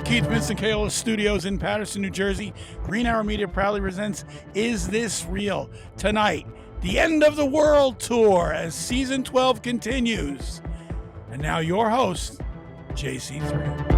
Keith Vincent Kaola Studios in Patterson, New Jersey. Green Arrow Media proudly presents Is This Real? Tonight, the End of the World Tour as Season 12 continues. And now your host, JC3.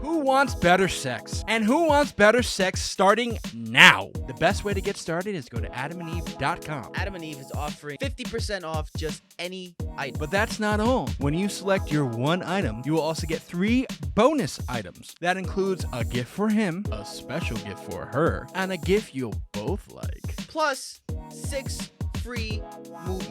Who wants better sex? And who wants better sex starting now? The best way to get started is go to adamandeve.com. Adam and Eve is offering 50% off just any item. But that's not all. When you select your one item, you will also get 3 bonus items. That includes a gift for him, a special gift for her, and a gift you'll both like. Plus 6 free movies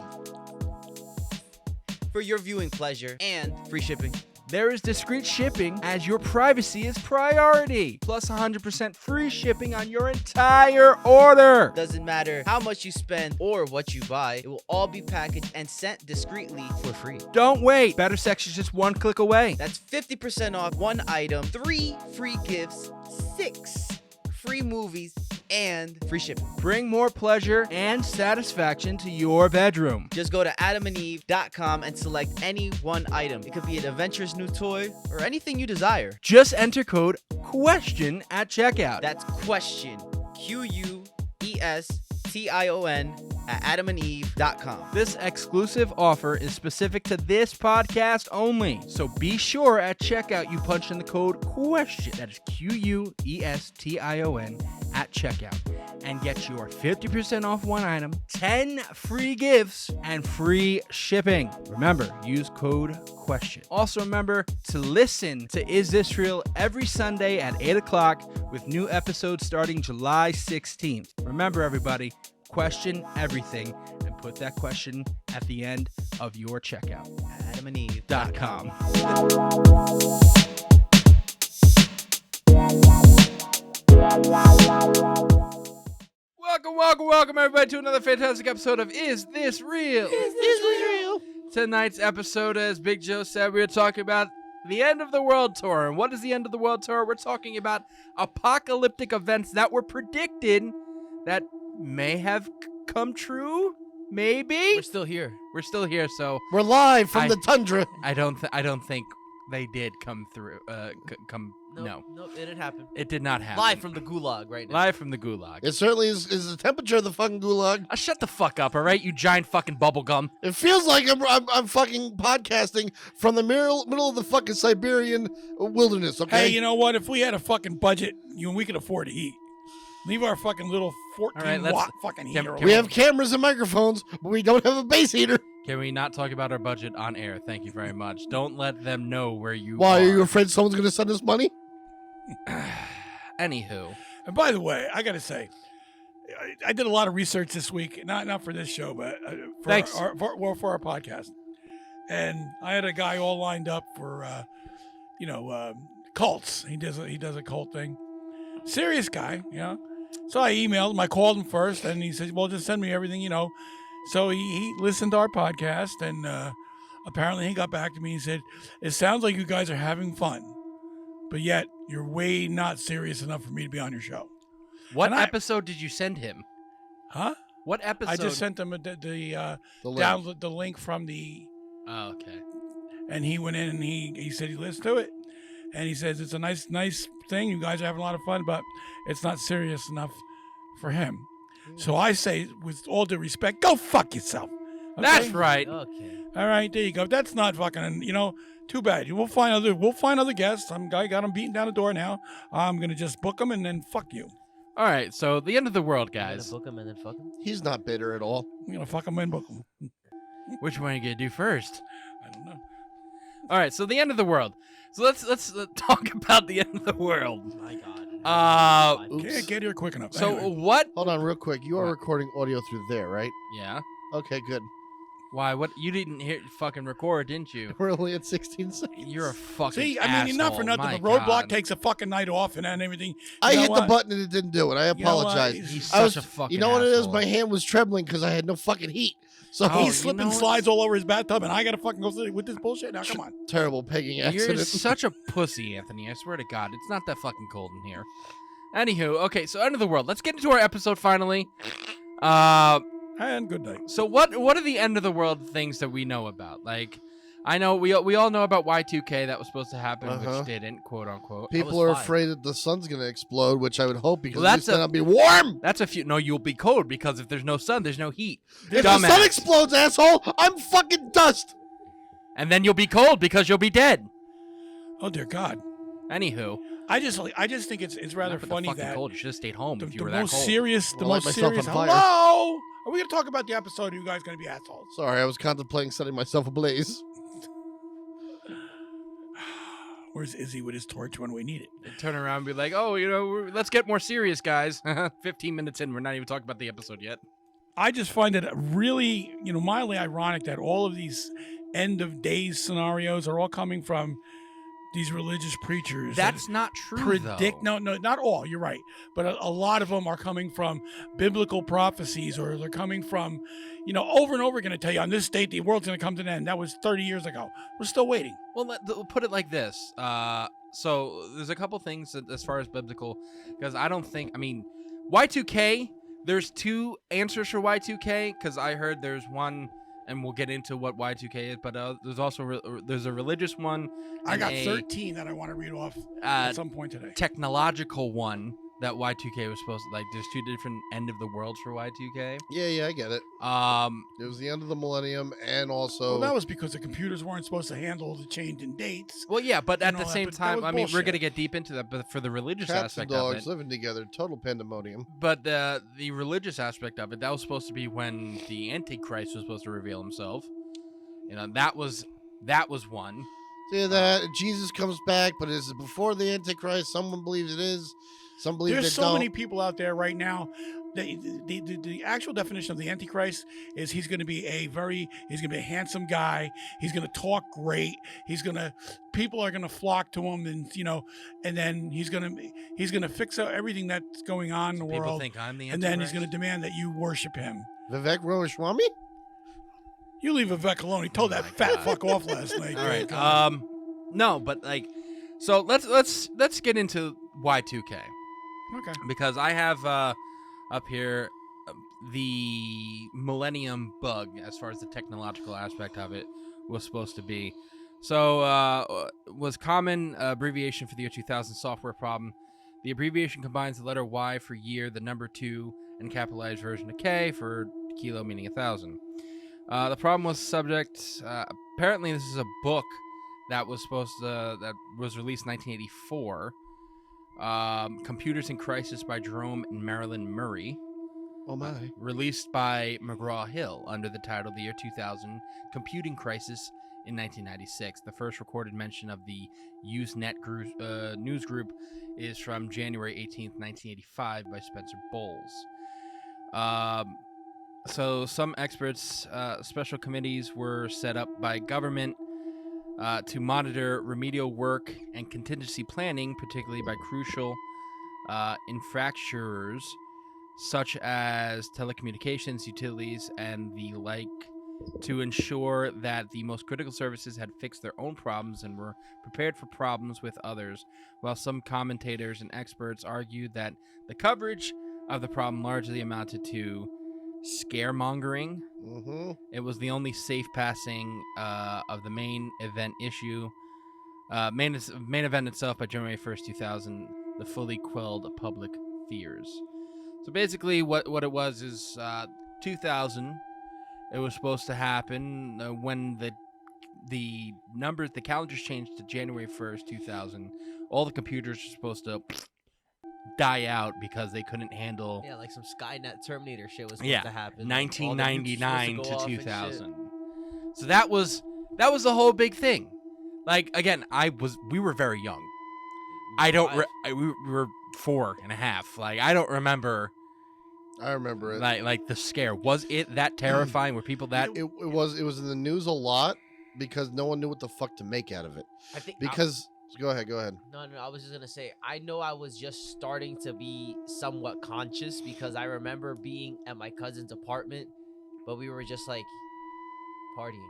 for your viewing pleasure and free shipping. There is discreet shipping as your privacy is priority. Plus 100% free shipping on your entire order. Doesn't matter how much you spend or what you buy, it will all be packaged and sent discreetly for free. Don't wait. Better sex is just one click away. That's 50% off one item, 3 free gifts, 6 free movies, and free shipping. Bring more pleasure and satisfaction to your bedroom. Just go to adamandeve.com and select any one item. It could be an adventurous new toy or anything you desire. Just enter code QUESTION at checkout. That's question, QUESTION at adamandeve.com. This exclusive offer is specific to this podcast only. So be sure at checkout you punch in the code QUESTION. That is QUESTION at checkout. And get your 50% off one item, 10 free gifts, and free shipping. Remember, use code QUESTION. Also remember to listen to Is This Real every Sunday at 8 o'clock with new episodes starting July 16th. Remember, everybody, question everything and put that question at the end of your checkout. adamandeve.com. Welcome, everybody, to another fantastic episode of Is This Real? Is this real? Tonight's episode, as Big Joe said, we're talking about the End of the World Tour. And what is the End of the World Tour? We're talking about apocalyptic events that were predicted that may have come true. Maybe We're still here. So We're live from the tundra. I don't think they did come through. No, it didn't happen. it did not happen. Live from the gulag right now. Live from the gulag. It certainly is the temperature of the fucking gulag. Shut the fuck up, all right? You giant fucking bubblegum. It feels like I'm fucking podcasting from the middle of the fucking Siberian wilderness, okay? Hey, you know what? If we had a fucking budget, we could afford to eat. Leave our fucking little 14-watt fucking heater. We have cameras and microphones, but we don't have a base heater. Can we not talk about our budget on air? Thank you very much. Don't let them know where you Why, are. are you afraid someone's going to send us money? Anywho. And by the way, I got to say, I did a lot of research this week, not for this show, but for Thanks. for our podcast. And I had a guy all lined up for, cults. He does a cult thing. Serious guy, So I emailed him. I called him first, and he said, well, just send me everything, So he listened to our podcast, and apparently he got back to me and said, it sounds like you guys are having fun, but yet you're way not serious enough for me to be on your show. What episode did you send him? Huh? What episode? I just sent him the link from the... Oh, okay. And he went in and he said he listened to it. And he says it's a nice thing. You guys are having a lot of fun, but it's not serious enough for him. So I say, with all due respect, go fuck yourself. Okay? That's right. Okay. All right, there you go. That's not fucking, too bad. We'll find other guests. Some guy got him beating down the door now. I'm going to just book him and then fuck you. All right, so the end of the world, guys. Book him and then fuck him? He's not bitter at all. I'm going to fuck him and book him. Which one are you going to do first? I don't know. All right, so the end of the world. So let's talk about the end of the world. Oh my God. Can't get here quick enough. So Anyway. what? Hold on real quick. You are What? recording audio through there, right? Yeah. Okay, good. Why? What? You didn't fucking record, didn't you? We're only at 16 seconds. You're a fucking See, I mean, not for asshole. nothing. My The roadblock God. takes a fucking night off and everything. I know hit the what? button and it didn't do it. I know what? apologize. He's I was, such a fucking you know what it is? asshole. My hand was trembling because I had no fucking heat. So Oh, He's slipping you know slides all over his bathtub, and I got to fucking go with this bullshit. Now, come on. terrible pegging You're accident. such a pussy, Anthony. I swear to God, it's not that fucking cold in here. Anywho, okay, so end of the world. Let's get into our episode finally. And good night. So what are the end of the world things that we know about? Like, I know we all know about Y2K that was supposed to happen, which didn't, quote unquote. People are afraid that the sun's gonna explode, which I would hope because Well, at least then I'll be warm. That's no, you'll be cold because if there's no sun, there's no heat. If the sun explodes, asshole, I'm fucking dust. And then you'll be cold because you'll be dead. Oh dear God. Anywho, I just think it's rather funny that cold. You should have stayed home the, if you the were that most cold. serious, the I'll light most myself serious. on fire. Hello, are we gonna talk about the episode? Or are you guys gonna be assholes? Sorry, I was contemplating setting myself ablaze. Where's Izzy with his torch when we need it? They'd turn around and be like, "Oh, let's get more serious, guys." 15 minutes in, we're not even talking about the episode yet. I just find it really, mildly ironic that all of these end of days scenarios are all coming from these religious preachers. That's not true, though. No, not all. You're right, but a lot of them are coming from biblical prophecies, or they're coming from, over and over again to tell you on this date the world's going to come to an end. That was 30 years ago. We're still waiting. Well, we'll put it like this. So there's a couple things as far as biblical, because Y2K. There's two answers for Y2K, because I heard there's one, and we'll get into what Y2K is, but there's also there's a religious one. I got 13 that I want to read off at some point today. Technological one that Y2K was supposed to, there's two different end of the worlds for Y2K. Yeah, I get it. It was the end of the millennium, and also... Well, that was because the computers weren't supposed to handle the change in dates. Well, yeah, but at the same but time, we're going to get deep into that, but for the religious Cats aspect and dogs of it... living together, total pandemonium. But the religious aspect of it, that was supposed to be when the Antichrist was supposed to reveal himself. That was one. Yeah, that Jesus comes back, but is it before the Antichrist? Someone believes it is. Some believe There's they so don't. many people out there right now. The actual definition of the Antichrist is he's going to be a handsome guy. He's going to talk great. People are going to flock to him, and then he's going to fix up everything that's going on in the world. People think I'm the Antichrist. And then he's going to demand that you worship him. Vivek Ramaswamy? You leave Vivek alone. He told that fat fuck off last night. All right. No, but so let's get into Y2K. Okay. Because I have up here the Millennium Bug, as far as the technological aspect of it was supposed to be. So was common abbreviation for the year 2000 software problem. The abbreviation combines the letter Y for year, the number 2, and capitalized version of K for kilo, meaning 1,000. The problem was subject. Apparently, this is a book that was that was released in 1984. Computers in Crisis by Jerome and Marilyn Murray. Oh my. Released by McGraw-Hill under the title The Year 2000 Computing Crisis in 1996. The first recorded mention of the Usenet news group is from January 18th, 1985 by Spencer Bowles. So some experts, special committees were set up by government to monitor remedial work and contingency planning, particularly by crucial infrastructures such as telecommunications, utilities, and the like, to ensure that the most critical services had fixed their own problems and were prepared for problems with others, while some commentators and experts argued that the coverage of the problem largely amounted to scaremongering. Mm-hmm. It was the only safe passing of the main event issue. Main event itself by January 1st, 2000, the fully quelled public fears. So basically what it was is 2000, it was supposed to happen when the numbers, the calendars changed to January 1st, 2000. All the computers were supposed to die out because they couldn't handle. Yeah, like some Skynet Terminator shit was supposed to happen. 1999 to 2000. So that was the whole big thing. Like, again, we were very young. We were 4.5. Like, I don't remember. I remember it. Like the scare. Was it that terrifying? Were people that? It was in the news a lot because no one knew what the fuck to make out of it. I think Go ahead. No, I was just gonna say, I know I was just starting to be somewhat conscious because I remember being at my cousin's apartment, but we were just like partying.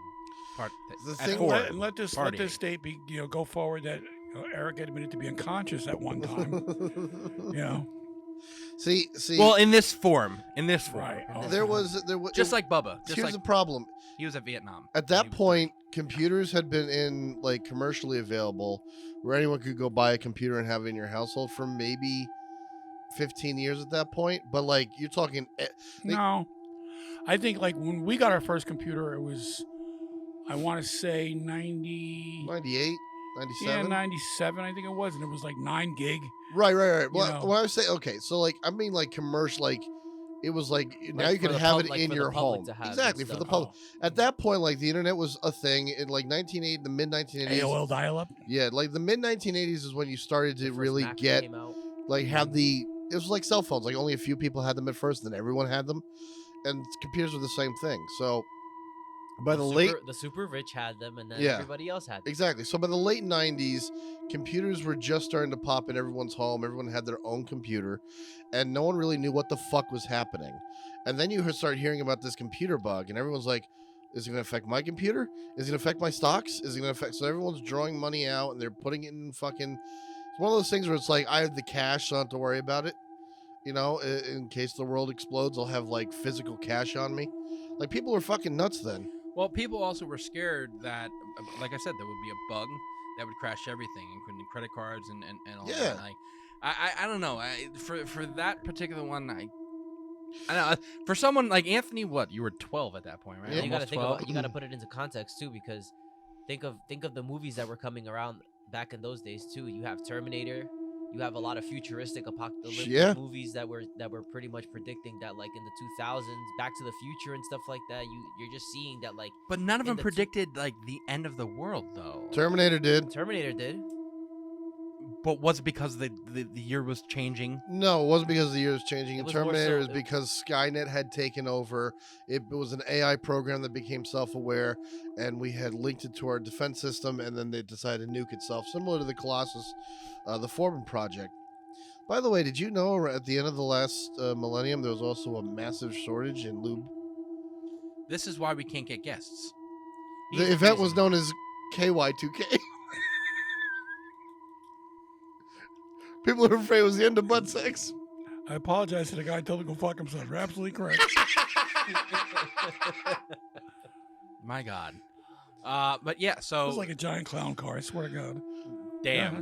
The At thing- 4, Let this state be, go forward that Eric admitted to be unconscious at one time. See. Well, in this form. Right. there was Just like Bubba. Just here's like the problem. he was at Vietnam. At that point, computers had been in like commercially available, where anyone could go buy a computer and have it in your household for maybe 15 years at that point. But like you're talking, No. I think like when we got our first computer, it was, I want to say 98, 97. 97, I think it was. And it was like 9 gig. Right. Well, know. when I say okay, so like I mean like commercial, like it was like now you for could the have pub- it like in for the your public home. to have and Exactly for the stuff. public. At that point, like the internet was a thing in like 1980, the mid 1980s. AOL dial-up. Yeah, like the mid 1980s is when you started to The first really Mac get came out. like have the. It was like cell phones. Like only a few people had them at first, then everyone had them, and computers were the same thing. So by the super rich had them, and then Yeah. everybody else had them. Exactly. So by the late 90s, computers were just starting to pop in everyone's home. Everyone had their own computer, and no one really knew what the fuck was happening. And then you start hearing about this computer bug, and everyone's like, is it going to affect my computer? Is it going to affect my stocks? Is it going to affect... So everyone's drawing money out, and they're putting it in fucking... It's one of those things where it's like, I have the cash, so I don't have to worry about it. You know, in case the world explodes, I'll have, like, physical cash on me. Like, people were fucking nuts then. Well, people also were scared that, like I said, there would be a bug that would crash everything, including credit cards and all Yeah. that. I don't know. For that particular one, I don't know. For someone like Anthony, what? You were 12 at that point, right? Yeah. And you gotta Almost think 12? about, you gotta put it into context too, because think of the movies that were coming around back in those days too. You have Terminator. You have a lot of futuristic apocalyptic Yeah. movies that were pretty much predicting that, like in the 2000s, Back to the Future and stuff like that. You're just seeing that, like But none of in them the predicted like the end of the world, though. Terminator did. Terminator did. But was it because the year was changing? No, it wasn't because the year was changing. It In was more Terminator, so- is because Skynet had taken over. It was an AI program that became self-aware, and we had linked it to our defense system, and then they decided to nuke itself, similar to the Colossus, the Foreman project. By the way, did you know at the end of the last millennium, there was also a massive shortage in lube? This is why we can't get guests. The He's event was reason. known as KY2K. People were afraid it was the end of butt sex. I apologize to the guy who told him to go fuck himself. You're absolutely correct. My God. But yeah, It so was like a giant clown car. I swear to God. damn. Yeah.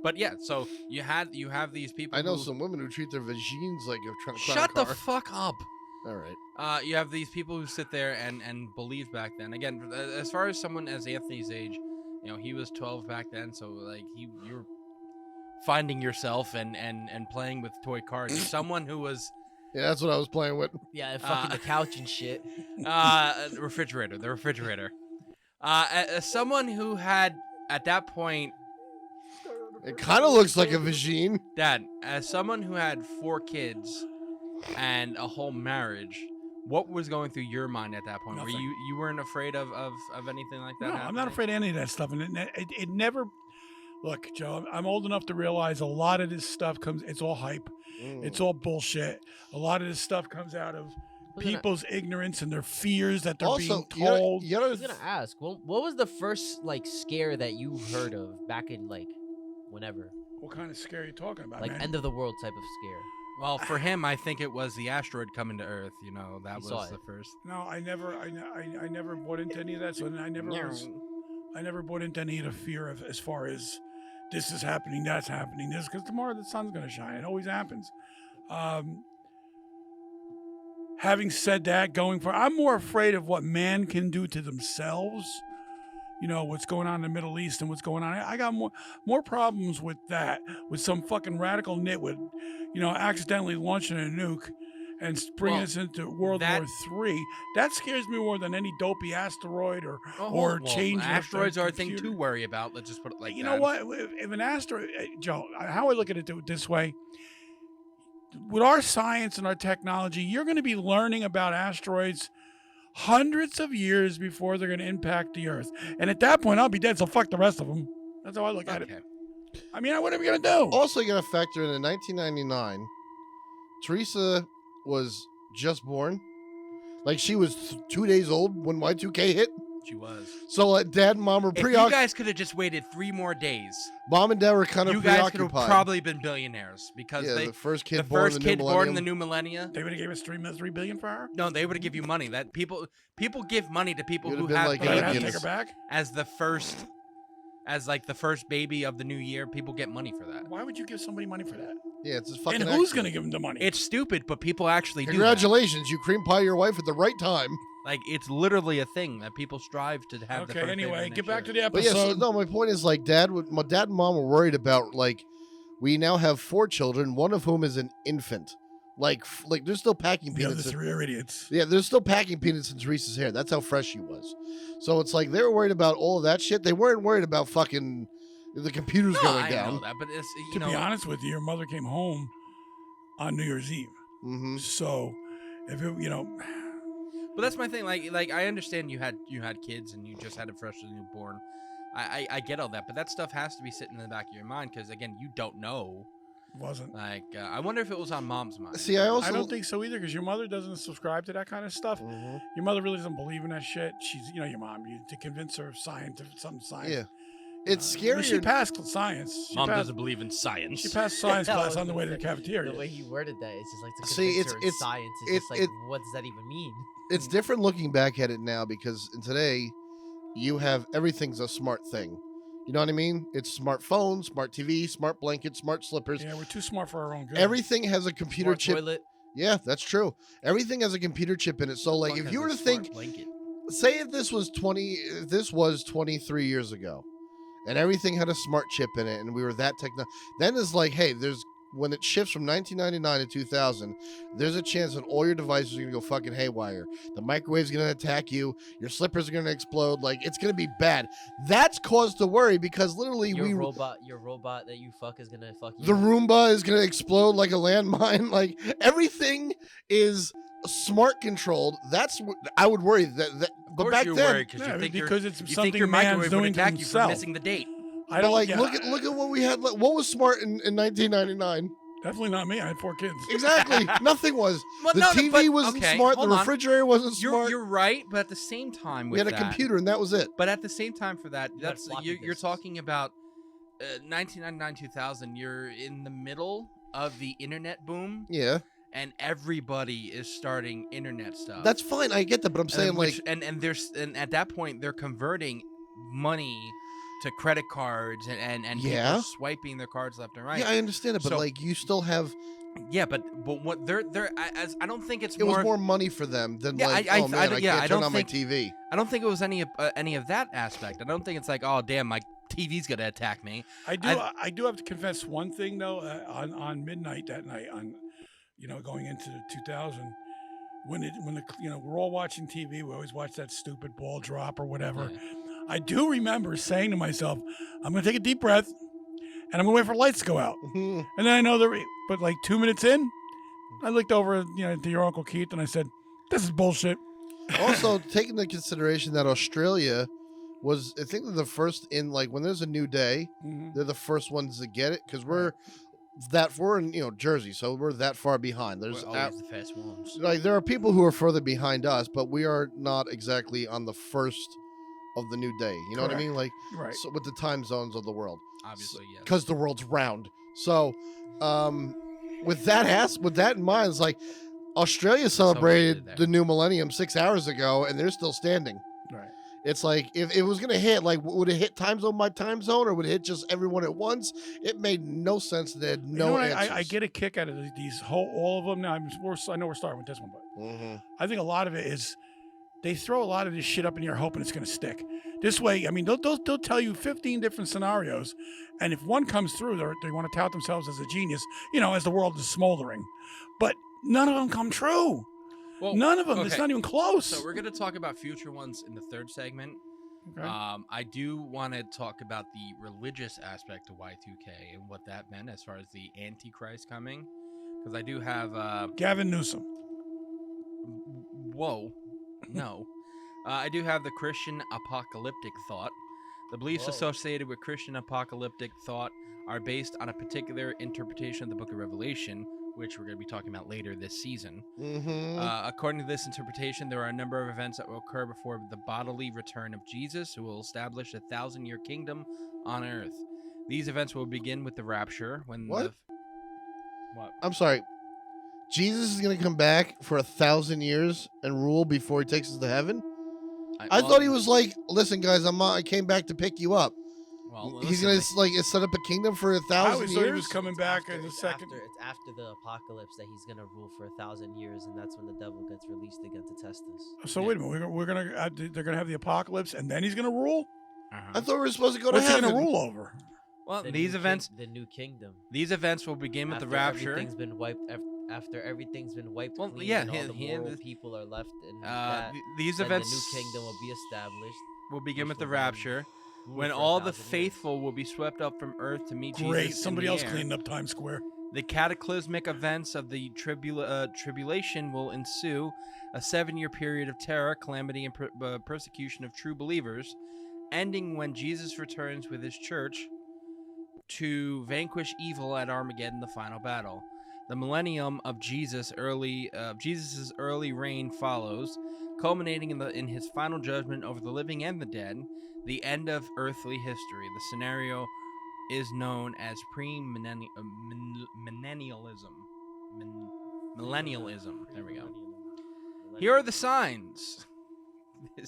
But yeah, so you have these people. I know who- some women who treat their vagines like a clown Shut the car. fuck up. All right. You have these people who sit there and believe back then. Again, as far as someone as Anthony's age, you know, he was 12 back then, so like you're finding yourself and playing with toy cars. Someone who was Yeah, that's what I was playing with. Yeah, and fucking the couch and shit. the refrigerator. As someone who had at that point, It kind of looks like a vagine. Dad, as someone who had 4 kids and a whole marriage, what was going through your mind at that point? Were Nothing. you weren't afraid of anything like that? No, I'm happening? not afraid of any of that stuff. And it never. Look, Joe, I'm old enough to realize a lot of this stuff it's all hype. It's all bullshit. A lot of this stuff comes out of Was it not- people's ignorance and their fears that they're Also, being told. you I know, was gonna ask, what was the first like scare that you heard of back in like whenever, What kind of scare are you talking about, like man? end of the world type of scare? Well, for him, I think it was the asteroid coming to Earth. You know, that He saw was it. the first. No, I never bought into any of that. So I never bought into any of the fear of as far as this is happening, that's happening, this because tomorrow the sun's gonna shine. It always happens. Having said that, I'm more afraid of what man can do to themselves. You know what's going on in the Middle East and what's going on. I got more problems with that. With some fucking radical nitwit, accidentally launching a nuke and bringing Well, us into World that- War III. That scares me more than any dopey asteroid or Well, change. asteroids are a thing to worry about. Let's just put it like You that. know what? If an asteroid, Joe, how I look at it this way, with our science and our technology, you're going to be learning about asteroids hundreds of years before they're going to impact the Earth. And at that point, I'll be dead, so fuck the rest of them. That's how I look at it. Okay. I mean, what are we going to do? also, you got to factor in 1999, Teresa was just born. Like, she was 2 days old when Y2K hit. She was. So Dad and Mom were If you preoccupied. guys could have just waited 3 more days, Mom and Dad were kind of you guys could have preoccupied. probably been billionaires because Yeah, they the first kid the born first in the kid new born in the millennium. new millennia. They would have gave us $3 billion for her. No, they would have give you money. That people give money to people You'd who have been have like, But I have to babies take her back. as the first, as like the first baby of the new year. People get money for that. Why would you give somebody money for that? Yeah, it's just fucking. And who's accident. going to give them the money? It's stupid, but people actually do. That. Congratulations, you cream pie your wife at the right time. Like it's literally a thing that people strive to have. Okay, anyway, get back to the But yeah, episode. so, no, my point is like my dad and mom were worried about like we now have 4 children, one of whom is an infant. Like they're still packing the other peanuts. 3 are idiots. Yeah, they're still packing peanuts in Teresa's hair. That's how fresh she was. So it's like they were worried about all of that shit. They weren't worried about fucking the computers going I down. know that, but it's To be honest with you, your mother came home on New Year's Eve. Mm-hmm. So, if it, But that's my thing. Like I understand you had kids and you just had a freshly newborn. I get all that, but that stuff has to be sitting in the back of your mind because again, you don't know. wasn't. Like I wonder if it was on Mom's mind. See, I also I don't think so either, because your mother doesn't subscribe to that kind of stuff. Mhm. Your mother really doesn't believe in that shit. She's, your mom. To convince her of science, something science. Yeah, it's I scary. mean, she passed science. She Mom passed, doesn't believe in science. She passed science Yeah, I class was on the gonna way to the say, cafeteria. The way he worded that, it's just like to See, convince her in it's- science. It's it- just like, it- what does that even mean? It's different looking back at it now because in today, you have everything's a smart thing. You know what I mean? It's smartphones, smart TV, smart blankets, smart slippers. Yeah, we're too smart for our own good. Everything has a computer Smart chip. toilet. Yeah, that's true. Everything has a computer chip in it. So like, if you were to think, say if this was 23 years ago, and everything had a smart chip in it, and we were that then it's like, hey, when it shifts from 1999 to 2000, there's a chance that all your devices are gonna go fucking haywire. The microwave's gonna attack you. Your slippers are gonna explode. Like it's gonna be bad. That's cause to worry because literally Your robot that you fuck is gonna fuck you. the Roomba is gonna explode like a landmine. Like everything is smart controlled. I would worry that. But back then, worried Yeah, you think because it's you think something your man's microwave would doing to attack you for himself. missing the date. I but don't like yeah, look at what we had. Like, what was smart in 1999? Definitely not me. I had 4 kids. Exactly, nothing was. Well, The no, TV but- wasn't okay, smart. The hold on. refrigerator wasn't smart. You're right, but at the same time, We with had a that, computer, and that was it. But at the same time, for that, You had that's floppy you're disks. talking about 1999, 2000. You're in the middle of the internet boom, Yeah, and everybody is starting internet stuff. that's fine. I get that, but I'm saying like, and at that point they're converting money to credit cards and Yeah. people swiping their cards left and right. yeah, I understand it, but So- like you still have. Yeah, but what they're as I don't think it's It more. was more money for them than Yeah, like, I- oh man, I yeah, I can't turn don't on think- my TV. I don't think it was any of that aspect. I don't think it's like, oh damn, my TV's gonna attack me. I do have to confess one thing though. On midnight that night, going into 2000, when we're all watching TV, we always watch that stupid ball drop or whatever. Yeah. I do remember saying to myself, "I'm going to take a deep breath, and I'm going to wait for lights to go out." Mhm. And then I know but like 2 minutes in, I looked over, to your Uncle Keith, and I said, "This is bullshit." Also, take into consideration that Australia was, I think, they're the first in like when there's a new day, Mhm. they're the first ones to get it because we're in Jersey, so we're that far behind. There's We're always the first ones. like there are people who are further behind us, but we are not exactly on the first of the new day. You know what I Correct. mean? Like Right. so with the time zones of the world, Obviously, yes. because the world's round. So, with that in mind, it's like Australia celebrated there. the new millennium 6 hours ago, and they're still standing. Right. It's like if it was gonna hit, like would it hit time zone by time zone, or would it hit just everyone at once? It made no sense. They had You no know what, answers. I get a kick out of all of them. Now, I know we're starting with this one, but Mhm. I think a lot of it is they throw a lot of this shit up in your hoping it's going to stick. This way, I mean, they'll tell you 15 different scenarios, and if one comes through, they want to tout themselves as a genius, as the world is smoldering. But none of them come true. Well, None of them. It's okay. not even close. So we're gonna talk about future ones in the third segment. Okay. I do want to talk about the religious aspect of Y2K and what that meant as far as the Antichrist coming, because I do have. Gavin Newsom. Whoa, no. I do have the Christian apocalyptic thought. The beliefs Whoa. associated with Christian apocalyptic thought are based on a particular interpretation of the Book of Revelation, which we're going to be talking about later this season. Mm-hmm. According to this interpretation, there are a number of events that will occur before the bodily return of Jesus, who will establish a 1,000-year kingdom on earth. These events will begin with the rapture, when What? What? I'm sorry. Jesus is going to come back for 1,000 years and rule before he takes us to heaven? I thought he was like, listen, guys, I came back to pick you up. Well, He's listen, going to set up a kingdom for 1,000 I years? always thought he was coming It's back after- as a it's second. It's after the apocalypse that he's gonna rule for 1,000 years, and that's when the devil gets released again to test us. So wait a minute, we're gonna they're gonna have the apocalypse and then he's gonna rule. I thought we were supposed to go What's to he heaven. gonna rule over? Well, The these new events, the new kingdom. these events will begin with the After rapture. Everything's been wiped. After everything's been wiped Well, clean, yeah, and all the he- moral this- people are left, and These then events the new kingdom will be established. will begin which with the will then rapture, rule when for all the 1,000 years. faithful will be swept up from earth to meet Great, Jesus. somebody in the else air. cleaned up Times Square. The cataclysmic events of the tribulation will ensue, a 7-year period of terror, calamity, and persecution of true believers, ending when Jesus returns with his church to vanquish evil at Armageddon, the final battle. The millennium of Jesus's early reign follows, culminating in his final judgment over the living and the dead, the end of earthly history. The scenario is known as millennialism. There we go. Here are the signs.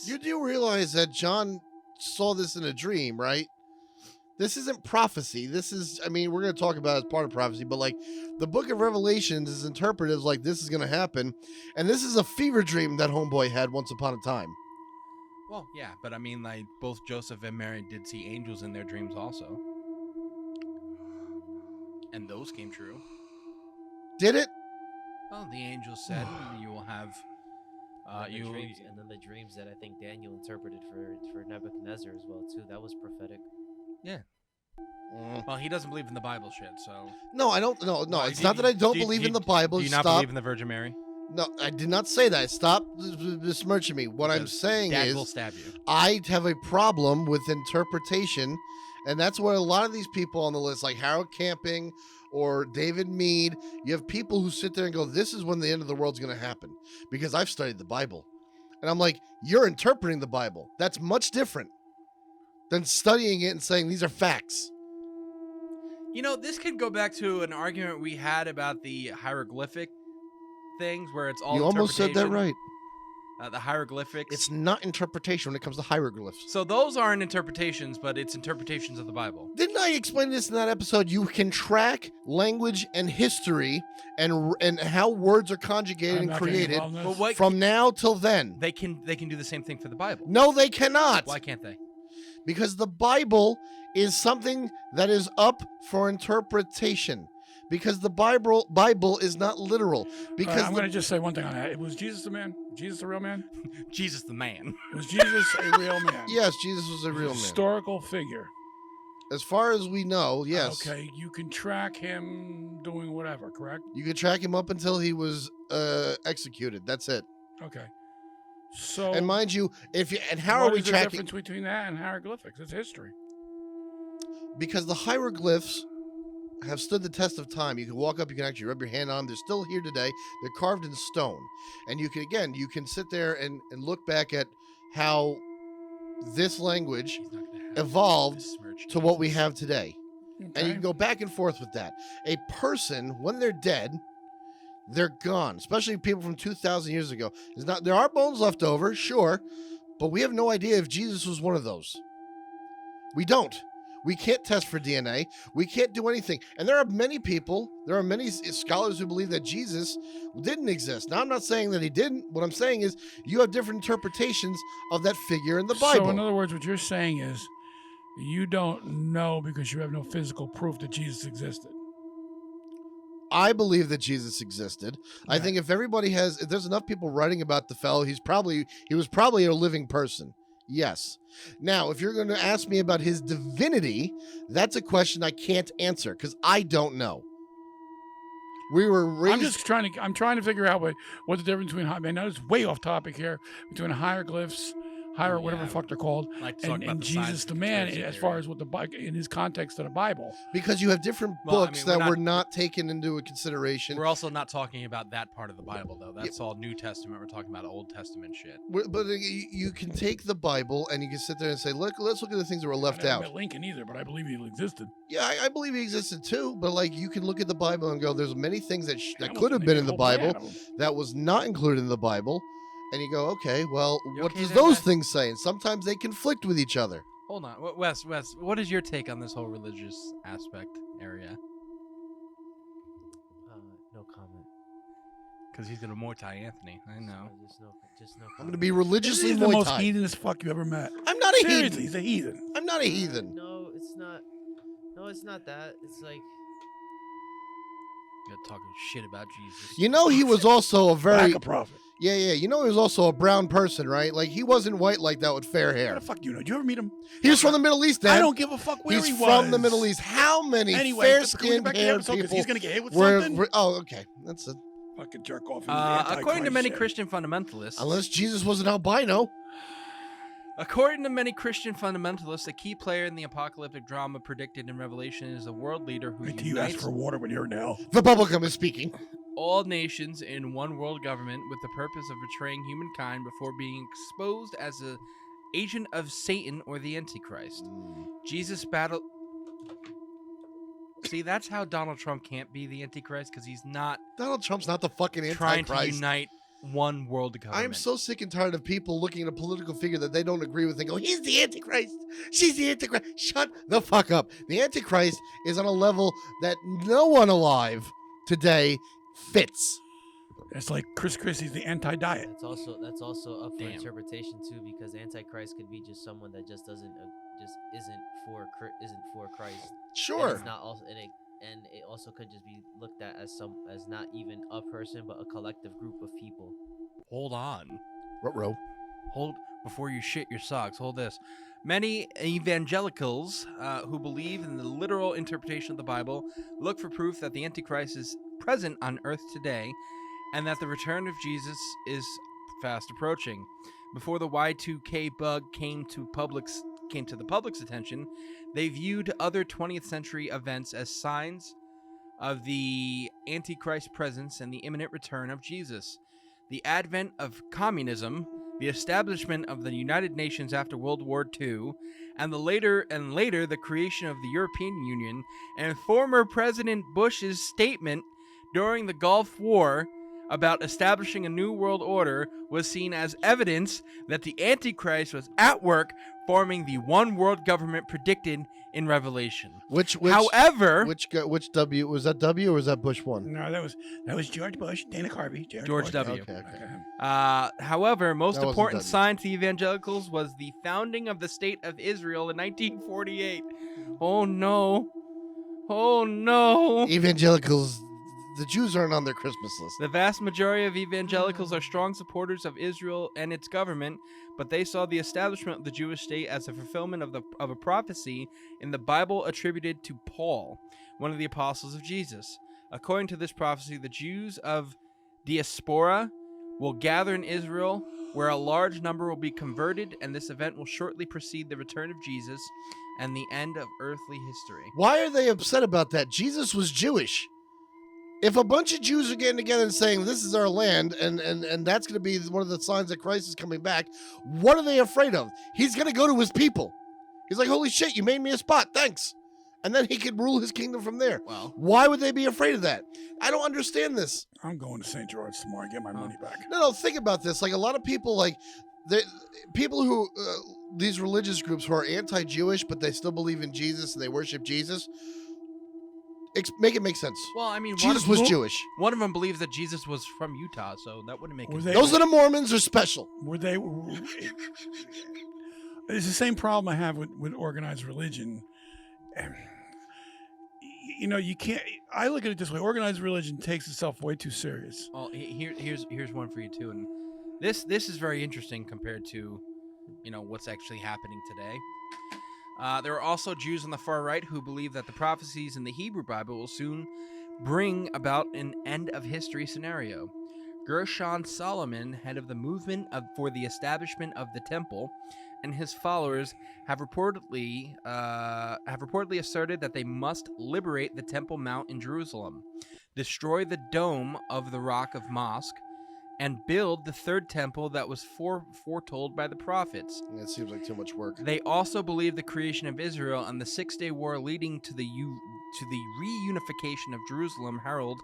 You do realize that John saw this in a dream, right? This isn't prophecy. This is, I mean, we're going to talk about it as part of prophecy, but like the book of Revelations is interpreted as like this is going to happen. And this is a fever dream that homeboy had once upon a time. Well, yeah, but I mean, like, both Joseph and Mary did see angels in their dreams also. And those came true. Did it? Well, the angels said you will have... and then the dreams that I think Daniel interpreted for Nebuchadnezzar as well too. That was prophetic. Well, he doesn't believe in the Bible shit, so... No, I don't. No, Why, it's do not you- that I don't do you- believe do in you- the Bible. Do you not Stop. believe in the Virgin Mary? No, I did not say that. Stop besmirching me. What I'm Because saying Dad is, will stab you. I have a problem with interpretation, and that's what a lot of these people on the list, like Harold Camping or David Mead, you have people who sit there and go, this is when the end of the world's going to happen, because I've studied the Bible. And I'm like, you're interpreting the Bible. That's much different than studying it and saying these are facts. You know, this could go back to an argument we had about the hieroglyphic things, where it's all You almost said that interpretation. right. The hieroglyphics. It's not interpretation when it comes to hieroglyphs. So those aren't interpretations, but it's interpretations of the Bible. Didn't I explain this in that episode? You can track language and history and how words are conjugated I'm and not getting created involved in this. But what from now till then. they can do the same thing for the Bible. No, they cannot. Why can't they? Because the Bible is something that is up for interpretation. Because the Bible is not literal. Because I'm going to just say one thing on that. Was Jesus the man? Jesus a real man? Jesus the man. Was Jesus a real man? yes, Jesus was a real man. Historical figure. As far as we know, yes. Okay, you can track him doing whatever, correct? You could track him up until he was executed. That's it. Okay. So, And mind you, how are what we is the tracking? difference between that and hieroglyphics? It's history. Because the hieroglyphs have stood the test of time. You can walk up, you can actually rub your hand on them. They're still here today. They're carved in stone. And you can sit there and look back at how this language He's not gonna have evolved besmirch to what we Jesus. have today. And you Okay. can go back and forth with that. A person, when they're dead, they're gone. Especially people from 2,000 years ago. There are bones left over, sure, but we have no idea if Jesus was one of those. We don't. We can't test for DNA. We can't do anything. And there are many scholars who believe that Jesus didn't exist. Now, I'm not saying that he didn't. What I'm saying is you have different interpretations of that figure in the Bible. So, in other words, what you're saying is you don't know because you have no physical proof that Jesus existed. I believe that Jesus existed. I Okay. think if there's enough people writing about the fellow, he was probably a living person. Yes. Now, if you're going to ask me about his divinity, that's a question I can't answer because I don't know. We were raised. I'm trying to figure out what the difference between, I mean, now it's way off topic here, between hieroglyphs, higher, whatever the fuck they're called, Like to talk and, about and the science Jesus of the man conspiracy as theory. far as what the in his context of the Bible. Because you have different Well, I books mean, we're that not- were not taken into consideration. We're also not talking about that part of the Bible, though. That's all New Testament. We're talking about Old Testament shit. But you can take the Bible and you can sit there and say, look, let's look at the things that were left I never out. met Lincoln either, but I believe he existed. Yeah, I believe he existed too. But like, you can look at the Bible and go, there's many things that that Hamilton, could have they been made in a the whole play Bible out of 'em. that was not included in the Bible, and you go, okay, well, You what okay does there, those Wes? things say? And sometimes they conflict with each other. Hold on, Wes, what is your take on this whole religious aspect area? No comment. Because he's gonna Muay Thai Anthony. I know. Just no I'm comment. going to be religiously He's the Muay most Thai. heathenest fuck you ever met. I'm not a Seriously, heathen. he's a heathen. I'm not a heathen. No, it's not. No, it's not that. It's like You're talking shit about Jesus. You know, he was also a very Black a prophet. yeah. You know, he was also a brown person, right? Like he wasn't white like that with fair How hair. the fuck do you know? Did you ever meet him? He was from the Middle East, Dad. I don't give a fuck where He's he was. from the Middle East. How many Anyway, fair-skinned back to the haired episode, 'cause people he's gonna get hit with were? something. Oh, okay. That's it. Fucking jerk off. According to many Christian fundamentalists, Unless Jesus was an albino. According to many Christian fundamentalists, a key player in the apocalyptic drama predicted in Revelation is a world leader who Wait till you ask unites for water when you're in hell. The bubblegum is speaking. all nations in one world government with the purpose of betraying humankind before being exposed as an agent of Satan or the Antichrist. Jesus battled... See, that's how Donald Trump can't be the Antichrist, because he's not Donald Trump's not the fucking trying to Antichrist. unite one world government. I am so sick and tired of people looking at a political figure that they don't agree with and go, he's the Antichrist. She's the Antichrist. Shut the fuck up. The Antichrist is on a level that no one alive today fits. It's like Chris Christie's the anti-diet. that's also up for Damn. interpretation too, because Antichrist could be just someone that just doesn't just isn't for Christ. And Sure. it's not also and it also could just be looked at as not even a person but a collective group of people. Hold on. Ruh-roh. Hold before you shit your socks. Hold this. Many evangelicals who believe in the literal interpretation of the Bible look for proof that the Antichrist is present on earth today and that the return of Jesus is fast approaching. Before the Y2K bug came to the public's attention, they viewed other 20th century events as signs of the Antichrist presence and the imminent return of Jesus. The advent of communism, the establishment of the United Nations after World War II, and later the creation of the European Union, and former President Bush's statement during the Gulf War about establishing a new world order was seen as evidence that the Antichrist was at work forming the one world government predicted in Revelation. However, which W was that? W or was that Bush one? No, that was George Bush, Dana Carvey, George Bush. W. Okay. However, most That wasn't important W. sign to evangelicals was the founding of the State of Israel in 1948. Oh no. Oh no. Evangelicals, the Jews aren't on their Christmas list. The vast majority of evangelicals are strong supporters of Israel and its government, but they saw the establishment of the Jewish state as a fulfillment of a prophecy in the Bible attributed to Paul, one of the apostles of Jesus. According to this prophecy, the Jews of diaspora will gather in Israel, where a large number will be converted, and this event will shortly precede the return of Jesus and the end of earthly history. Why are they upset about that? Jesus was Jewish. If a bunch of Jews are getting together and saying this is our land and that's going to be one of the signs that Christ is coming back, what are they afraid of? He's going to go to his people. He's like, holy shit, you made me a spot. Thanks. And then he could rule his kingdom from there. Well, Why would they be afraid of that? I don't understand this. I'm going to St. George tomorrow and get my money back. No, think about this. Like a lot of people, people who, these religious groups who are anti-Jewish, but they still believe in Jesus and they worship Jesus, make it make sense. well, I mean, Jesus was Jewish. One of them believes that Jesus was from Utah, so that wouldn't make Were it. they- Those are the Mormons are special. Were they? It's the same problem I have with organized religion. You know, you can't. I look at it this way: organized religion takes itself way too serious. Well, here's one for you too, and this is very interesting compared to, what's actually happening today. There are also Jews on the far right who believe that the prophecies in the Hebrew Bible will soon bring about an end of history scenario. Gershon Solomon, head of the movement for the establishment of the temple, and his followers have reportedly asserted that they must liberate the Temple Mount in Jerusalem, destroy the dome of the Rock of Mosque, and build the third temple that was foretold by the prophets. That seems like too much work. They also believe the creation of Israel and the Six-Day War leading to the reunification of Jerusalem herald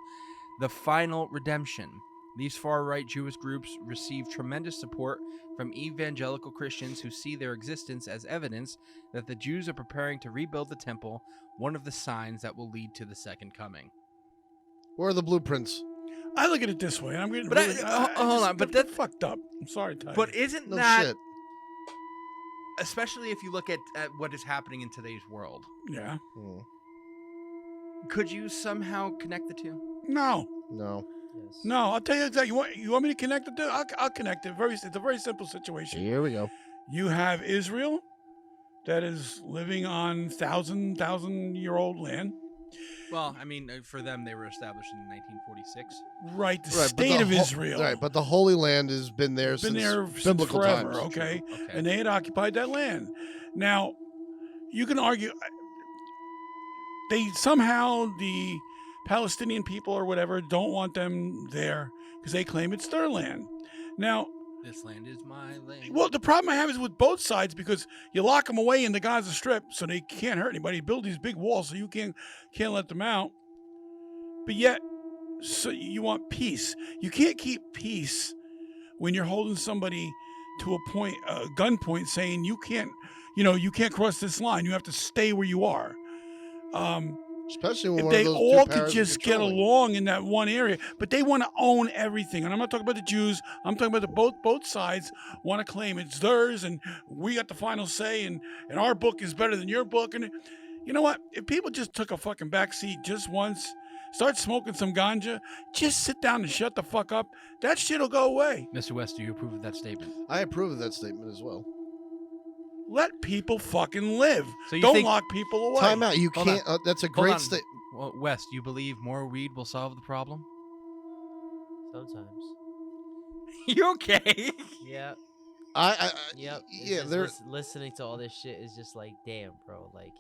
the final redemption. These far-right Jewish groups receive tremendous support from evangelical Christians who see their existence as evidence that the Jews are preparing to rebuild the temple, one of the signs that will lead to the second coming. Where are the blueprints? I look at it this way. I'm getting But really, hold on, but that's that- fucked up. I'm sorry, Ty. But isn't No that, shit. especially if you look at what is happening in today's world, yeah, Hmm. could you somehow connect the two? no, No. Yes. no. I'll tell you exactly. You want me to connect it? I'll connect it. It's a very simple situation. Here we go. You have Israel, that is living on thousand-year-old land. Well, I mean, for them, they were established in 1946. Right, the Right, but state the of Israel. Right, but the Holy Land has been there been since there since biblical forever, times. okay? Okay. And they had occupied that land. Now, you can argue the Palestinian people or whatever don't want them there because they claim it's their land. Now, This land is my land. well, the problem I have is with both sides because you lock them away in the Gaza Strip so they can't hurt anybody. You build these big walls so you can't let them out. But yet, so you want peace. You can't keep peace when you're holding somebody to a gunpoint, saying you can't cross this line. You have to stay where you are. Especially when If one of they those two all could powers is just get controlling. along in that one area, but they want to own everything. And I'm not talking about the Jews. I'm talking about both sides want to claim it's theirs, and we got the final say, and our book is better than your book. And you know what? If people just took a fucking back seat just once, start smoking some ganja, just sit down and shut the fuck up, that shit'll go away. Mr. West, do you approve of that statement? I approve of that statement as well. Let people fucking live. So you Don't think- lock people away. Time out. You Hold on. can't. That's a Hold great on. statement. Well, West, you believe more weed will solve the problem? Sometimes. You okay? Yeah. Yep. It's Yeah, just there. listening to all this shit is just like, damn, bro. Like,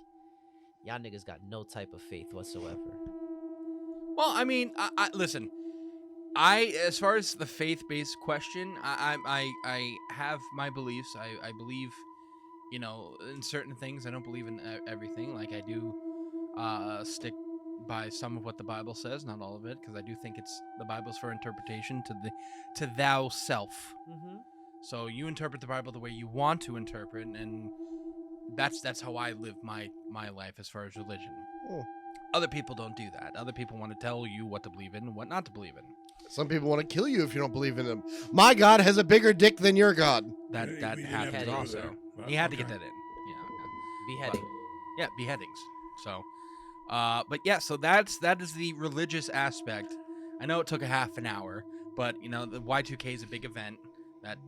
y'all niggas got no type of faith whatsoever. Well, I mean, I listen. As far as the faith-based question, I have my beliefs. I believe, in certain things. I don't believe in everything. Like I do, stick by some of what the Bible says, not all of it, because I do think the Bible's for interpretation to thou self. Mm-hmm. So you interpret the Bible the way you want to interpret, and that's how I live my life as far as religion. Oh. Other people don't do that. Other people want to tell you what to believe in and what not to believe in. Some people want to kill you if you don't believe in him. My God has a bigger dick than your God. That We didn't happens have to go also. there, but He had to okay. get that in. Yeah. Beheading. Yeah, beheadings. So, but yeah, so that is the religious aspect. I know it took a half an hour, but the Y2K is a big event that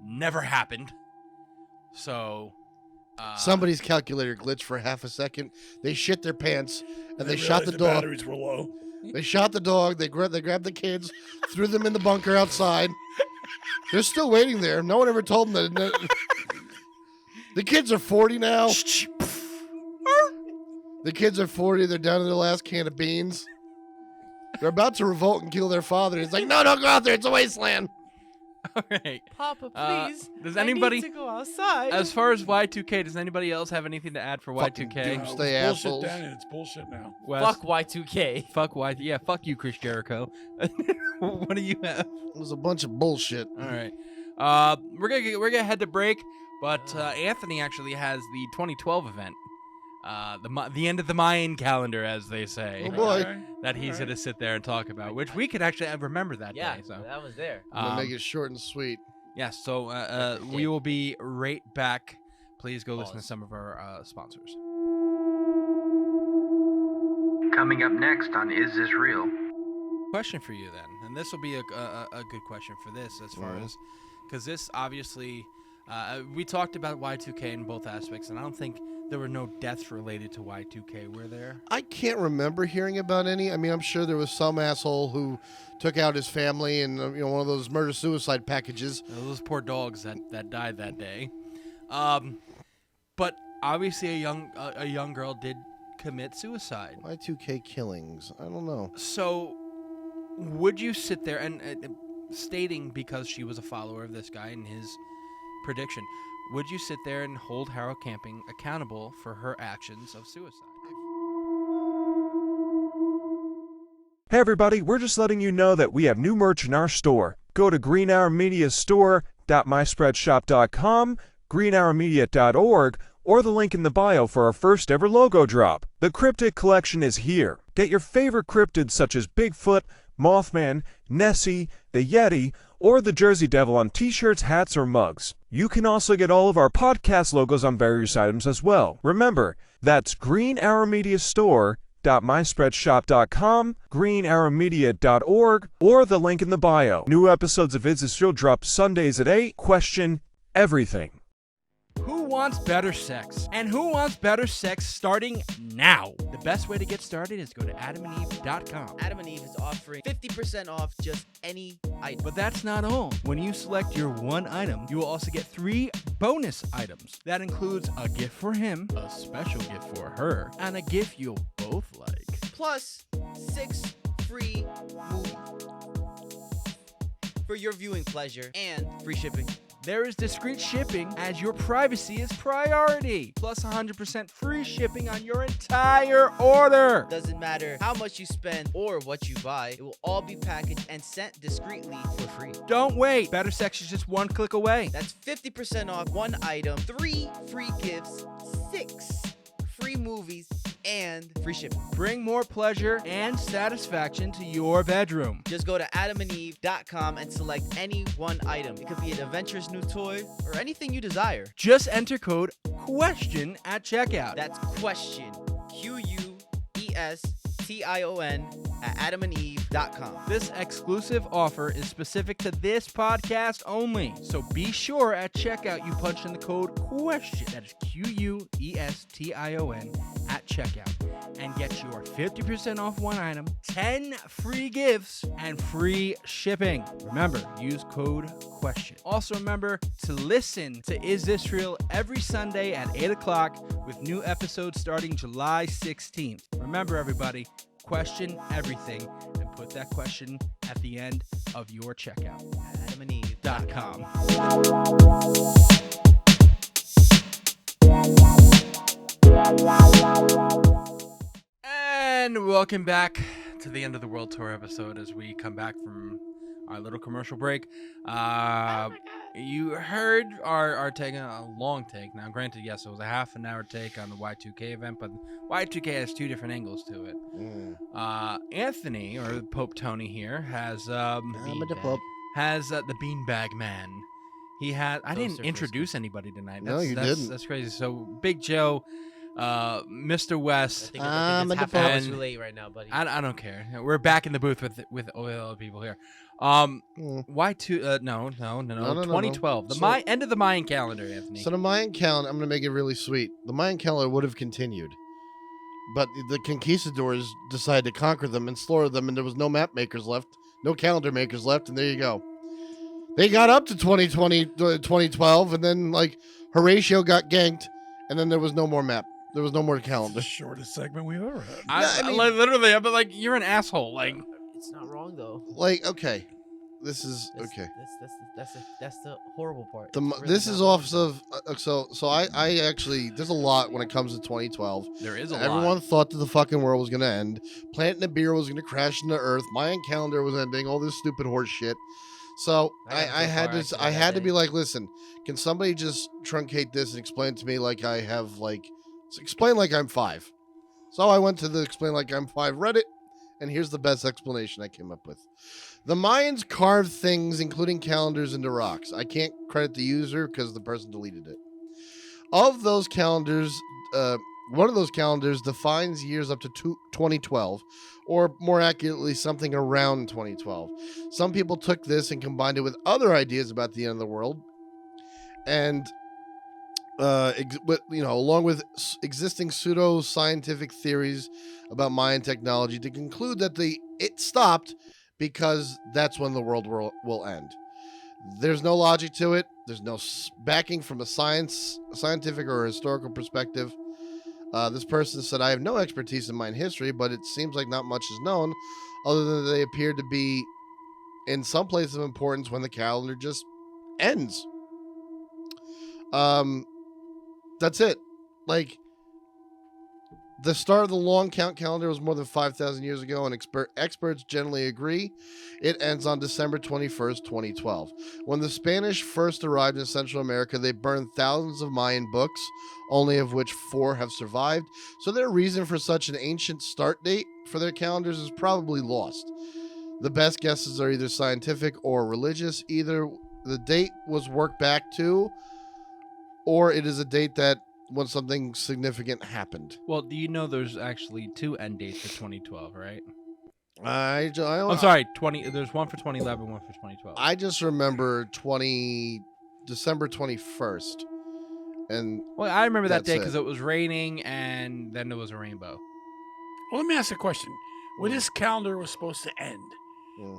never happened. So, Somebody's calculator glitched for half a second. They shit their pants and they shot realized the the dog. batteries were low. They shot the dog. They grabbed the kids, threw them in the bunker outside. They're still waiting there. No one ever told them that. The kids are 40 now. The kids are 40. They're down to their last can of beans. They're about to revolt and kill their father. It's like, no, don't go out there. It's a wasteland. all right. Papa, Uh, please. does I anybody- need to go outside. As far as Y2K, does anybody else have anything to add for Fucking Y2K? dude. It's Stay bullshit assholes. then, and it's bullshit now. Wes? Fuck Y2K. Fuck Y. Yeah, fuck you, Chris Jericho. What do you have? It was a bunch of bullshit. All right. We're gonna head to break, but Anthony actually has the 2012 event, the end of the Mayan calendar, as they say, Oh, boy. Okay. that he's Alright. gonna sit there and talk about, which we could actually remember that Yeah, day. So that was there. I'm going to make it short and sweet. yes, so Perfect we day. will be right back. Please go listen to Pause. some of our sponsors. Coming up next on Is This Real? Question for you then, and this will be a good question for this as far Mhm. as, because this obviously We talked about Y2K in both aspects, and I don't think there were no deaths related to Y2K, were there? I can't remember hearing about any. I mean, I'm sure there was some asshole who took out his family in one of those murder-suicide packages. Those poor dogs that died that day. But obviously a young girl did commit suicide. Y2K killings. I don't know. So would you sit there and stating because she was a follower of this guy and his prediction, would you sit there and hold Harold Camping accountable for her actions of suicide? Hey everybody, we're just letting you know that we have new merch in our store. Go to greenhourmediastore.myspreadshop.com, greenhourmedia.org, or the link in the bio for our first ever logo drop. The cryptid collection is here. Get your favorite cryptids such as Bigfoot, Mothman, Nessie, the Yeti, or the Jersey Devil on t-shirts, hats, or mugs. You can also get all of our podcast logos on various items as well. Remember, that's greenhourmediastore.myspreadshop.com, greenhourmedia.org, or the link in the bio. New episodes of Is This Real drop Sundays at 8. Question everything. Who wants better sex? And who wants better sex starting now? The best way to get started is go to adamandeve.com. Adam and Eve is offering 50% off just any item. But that's not all. When you select your one item, you will also get 3 bonus items. That includes a gift for him, a special gift for her, and a gift you'll both like. Plus 6 free movies for your viewing pleasure and free shipping. There is discreet shipping as your privacy is priority. Plus 100% free shipping on your entire order. Doesn't matter how much you spend or what you buy, it will all be packaged and sent discreetly for free. Don't wait. Better sex is just one click away. That's 50% off one item, 3 free gifts, 6 free movies, and free shipping. Bring more pleasure and satisfaction to your bedroom. Just go to adamandeve.com and select any one item. It could be an adventurous new toy or anything you desire. Just enter code QUESTION at checkout. That's question, QUESTION at adamandeve.com. This exclusive offer is specific to this podcast only. So be sure at checkout you punch in the code QUESTION. That is QUESTION at checkout. And get your 50% off one item, 10 free gifts, and free shipping. Remember, use code QUESTION. Also remember to listen to Is This Real every Sunday at 8 o'clock with new episodes starting July 16th. Remember everybody, question everything and put that question at the end of your checkout. adamandeve.com. And welcome back to the End of the World Tour episode as we come back from our little commercial break. You heard our take, a long take. Now, granted, yes, it was a half an hour take on the Y2K event, but Y2K has 2 different angles to it. Anthony, or Pope Tony here, has the Beanbag Man. He had. I didn't introduce anybody tonight. No, you didn't. That's crazy. So, Big Joe, Mr. West. I think it's half hours too late right now, buddy. I don't care. We're back in the booth with other people here. Y2? No. 2012. The end of the Mayan calendar, Anthony. So the Mayan calendar, I'm going to make it really sweet. The Mayan calendar would have continued, but the conquistadors decided to conquer them and slaughter them, and there was no map makers left, no calendar makers left, and there you go. They got up to 2012, and then like Horatio got ganked, and then there was no more map. There was no more calendar. The shortest segment we've ever had. I mean, literally, I've been like, you're an asshole. Like, It's not wrong though. Like, okay, this is That's- okay. That's the horrible part. The, It's really this not is wrong, off though. of so I actually there's a lot when it comes to 2012. there is a Everyone lot. thought that the fucking world was gonna end. Planet Nibiru was gonna crash into Earth. Mayan calendar was ending. All this stupid horse shit. So I got I so had far, to actually, I that had to day. be like, listen, can somebody just truncate this and explain to me like I have like explain like I'm 5. So I went to the Explain Like I'm 5 Reddit, and here's the best explanation I came up with. The Mayans carved things, including calendars, into rocks. I can't credit the user because the person deleted it. Of those calendars, one of those calendars defines years up to 2012, or more accurately, something around 2012. Some people took this and combined it with other ideas about the end of the world, and along with existing pseudo-scientific theories about Mayan technology, to conclude that it stopped because that's when the world will end. There's no logic to it. There's no backing from a scientific or historical perspective. This person said, I have no expertise in Mayan history, but it seems like not much is known, other than they appear to be in some place of importance when the calendar just ends. That's it. Like, the start of the long count calendar was more than 5,000 years ago, and experts generally agree it ends on December 21st, 2012. When the Spanish first arrived in Central America, they burned thousands of Mayan books, only of which 4 have survived. So their reason for such an ancient start date for their calendars is probably lost. The best guesses are either scientific or religious. Either the date was worked back to, or it is a date that when something significant happened. Well, do you know there's actually 2 end dates for 2012, right? I'm sorry, there's one for 2011, one for 2012. I just remember December 21st. And well, I remember that day that's because it was raining and then there was a rainbow. Well, let me ask a question. When this calendar was supposed to end,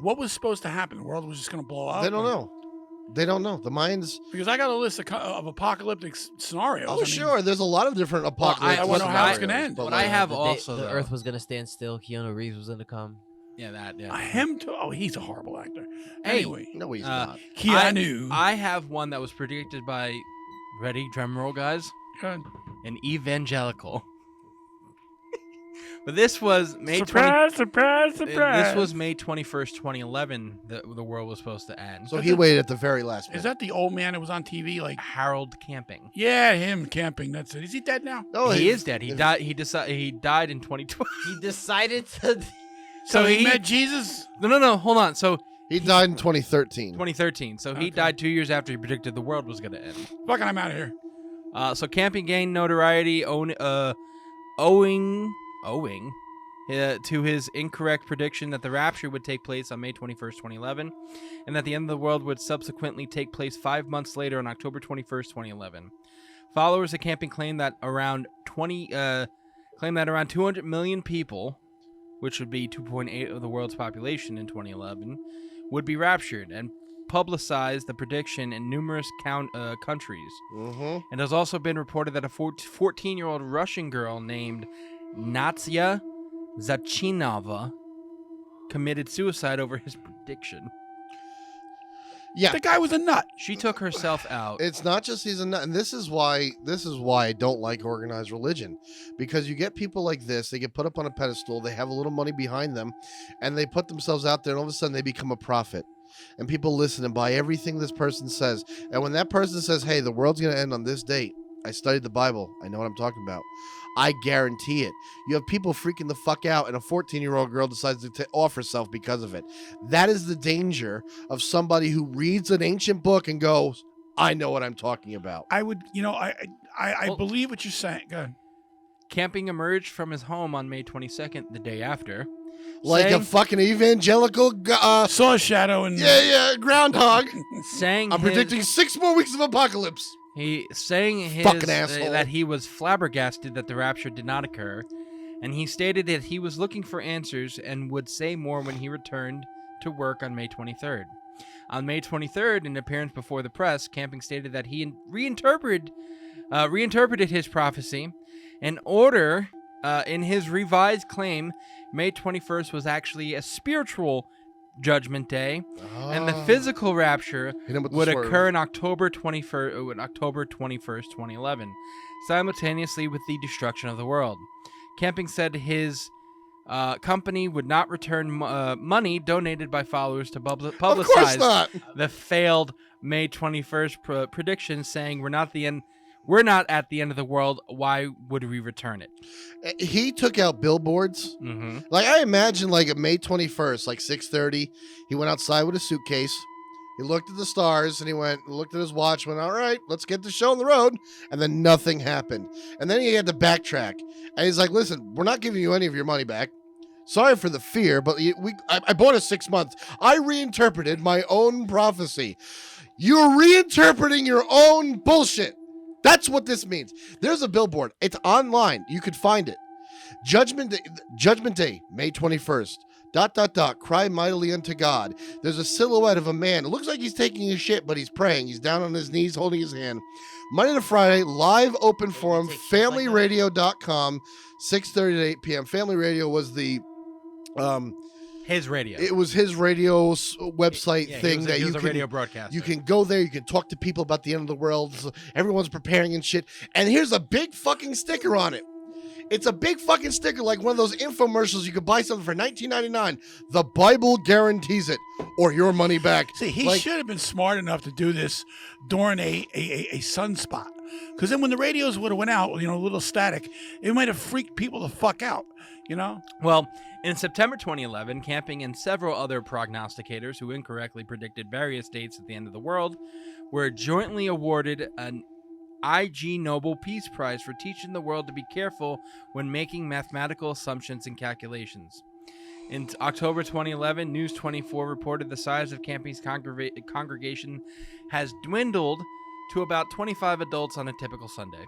what was supposed to happen? The world was just going to blow up? They don't know. They don't know. The Mayans... Because I got a list of apocalyptic scenarios. Oh, sure. There's a lot of different apocalyptic I want to know how it's going to end. But I have also... The Earth was going to stand still. Keanu Reeves was going to come. Yeah. Him too? Oh, he's a horrible actor. Hey, anyway. No, he's not. Keanu. I have one that was predicted by... Ready? Drum roll, guys? Good. An evangelical. But this was May surprise. This was May 21st, 2011. The world was supposed to end. So he waited at the very last minute. Is that the old man that was on TV? Like Harold Camping. Yeah, him camping. That's it. Is he dead now? No, he is dead. He died. He died in 2012. He decided to. So he met Jesus. No. Hold on. So he died in 2013. 2013. So he died 2 years after he predicted the world was going to end. Fucking, I'm out of here. So Camping gained notoriety owing to his incorrect prediction that the rapture would take place on May 21st, 2011, and that the end of the world would subsequently take place 5 months later on October 21st, 2011. Followers of Camping claim that around 200 million people, which would be 2.8 of the world's population in 2011, would be raptured, and publicized the prediction in numerous countries. It has also been reported that a 14-year-old Russian girl named Natsia Zachinova committed suicide over his prediction. Yeah, the guy was a nut. She took herself out. It's not just he's a nut, and this is why I don't like organized religion, because you get people like this. They get put up on a pedestal. They have a little money behind them, and they put themselves out there, and all of a sudden they become a prophet. And people listen and buy everything this person says. And when that person says, hey, the world's going to end on this date, I studied the Bible, I know what I'm talking about, I guarantee it. You have people freaking the fuck out, and a 14-year-old girl decides to off herself because of it. That is the danger of somebody who reads an ancient book and goes, I know what I'm talking about. I would, I believe what you're saying. Go ahead. Camping emerged from his home on May 22nd, the day after. Like a fucking evangelical... saw a shadow and... Yeah, groundhog. Saying I'm predicting 6 more weeks of apocalypse. He saying fucking asshole. That he was flabbergasted that the rapture did not occur, and he stated that he was looking for answers and would say more when he returned to work on May 23rd. On May 23rd, in an appearance before the press, Camping stated that he reinterpreted his prophecy in order, in his revised claim, May 21st was actually a spiritual judgment day, and the physical rapture would occur on October 21st, 2011, simultaneously with the destruction of the world. Camping said his company would not return money donated by followers to publicize the failed May 21st prediction, saying, We're not at the end of the world. Why would we return it? He took out billboards. Like, I imagine, like, at May 21st, like 6:30, he went outside with a suitcase. He looked at the stars, and he looked at his watch, went, all right, let's get the show on the road. And then nothing happened. And then he had to backtrack. And he's like, listen, we're not giving you any of your money back. Sorry for the fear, but I bought a 6 month. I reinterpreted my own prophecy. You're reinterpreting your own bullshit. That's what this means. There's a billboard. It's online. You could find it. Judgment Day, May 21st. ... Cry mightily unto God. There's a silhouette of a man. It looks like he's taking a shit, but he's praying. He's down on his knees holding his hand. Monday to Friday, live open forum, familyradio.com, 6:30 to 8 p.m. Family Radio was the His radio. it was his radio website thing that he was you a can radio broadcaster. you can go there, you can talk to people about the end of the world. So everyone's preparing and shit. And here's a big fucking sticker on it. It's a big fucking sticker, like one of those infomercials. You could buy something for $19.99. The Bible guarantees it, or your money back. See, he should have been smart enough to do this during a sunspot. Because then when the radios would have went out, a little static, it might have freaked people the fuck out, Well, in September 2011, Camping and several other prognosticators who incorrectly predicted various dates at the end of the world were jointly awarded an IG Nobel Peace Prize for teaching the world to be careful when making mathematical assumptions and calculations. In October 2011, News 24 reported the size of Camping's congregation has dwindled to about 25 adults on a typical Sunday.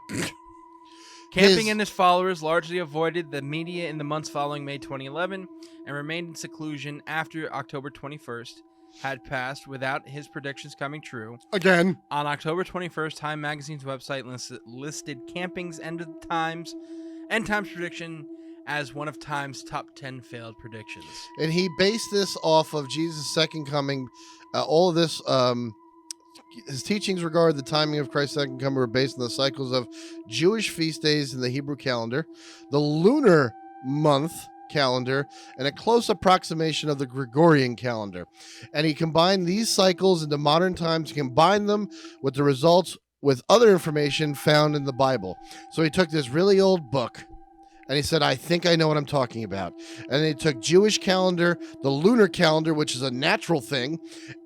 Camping and his followers largely avoided the media in the months following May 2011 and remained in seclusion after October 21st had passed without his predictions coming true. Again. On October 21st, Time Magazine's website listed Camping's end times prediction as one of Time's top 10 failed predictions. And he based this off of Jesus' second coming. All of this, his teachings regarding the timing of Christ's second coming were based on the cycles of Jewish feast days in the Hebrew calendar, the lunar month calendar, and a close approximation of the Gregorian calendar. And he combined these cycles into modern times, combined them with the results with other information found in the Bible. So he took this really old book and he said, I think I know what I'm talking about. And he took Jewish calendar, the lunar calendar, which is a natural thing,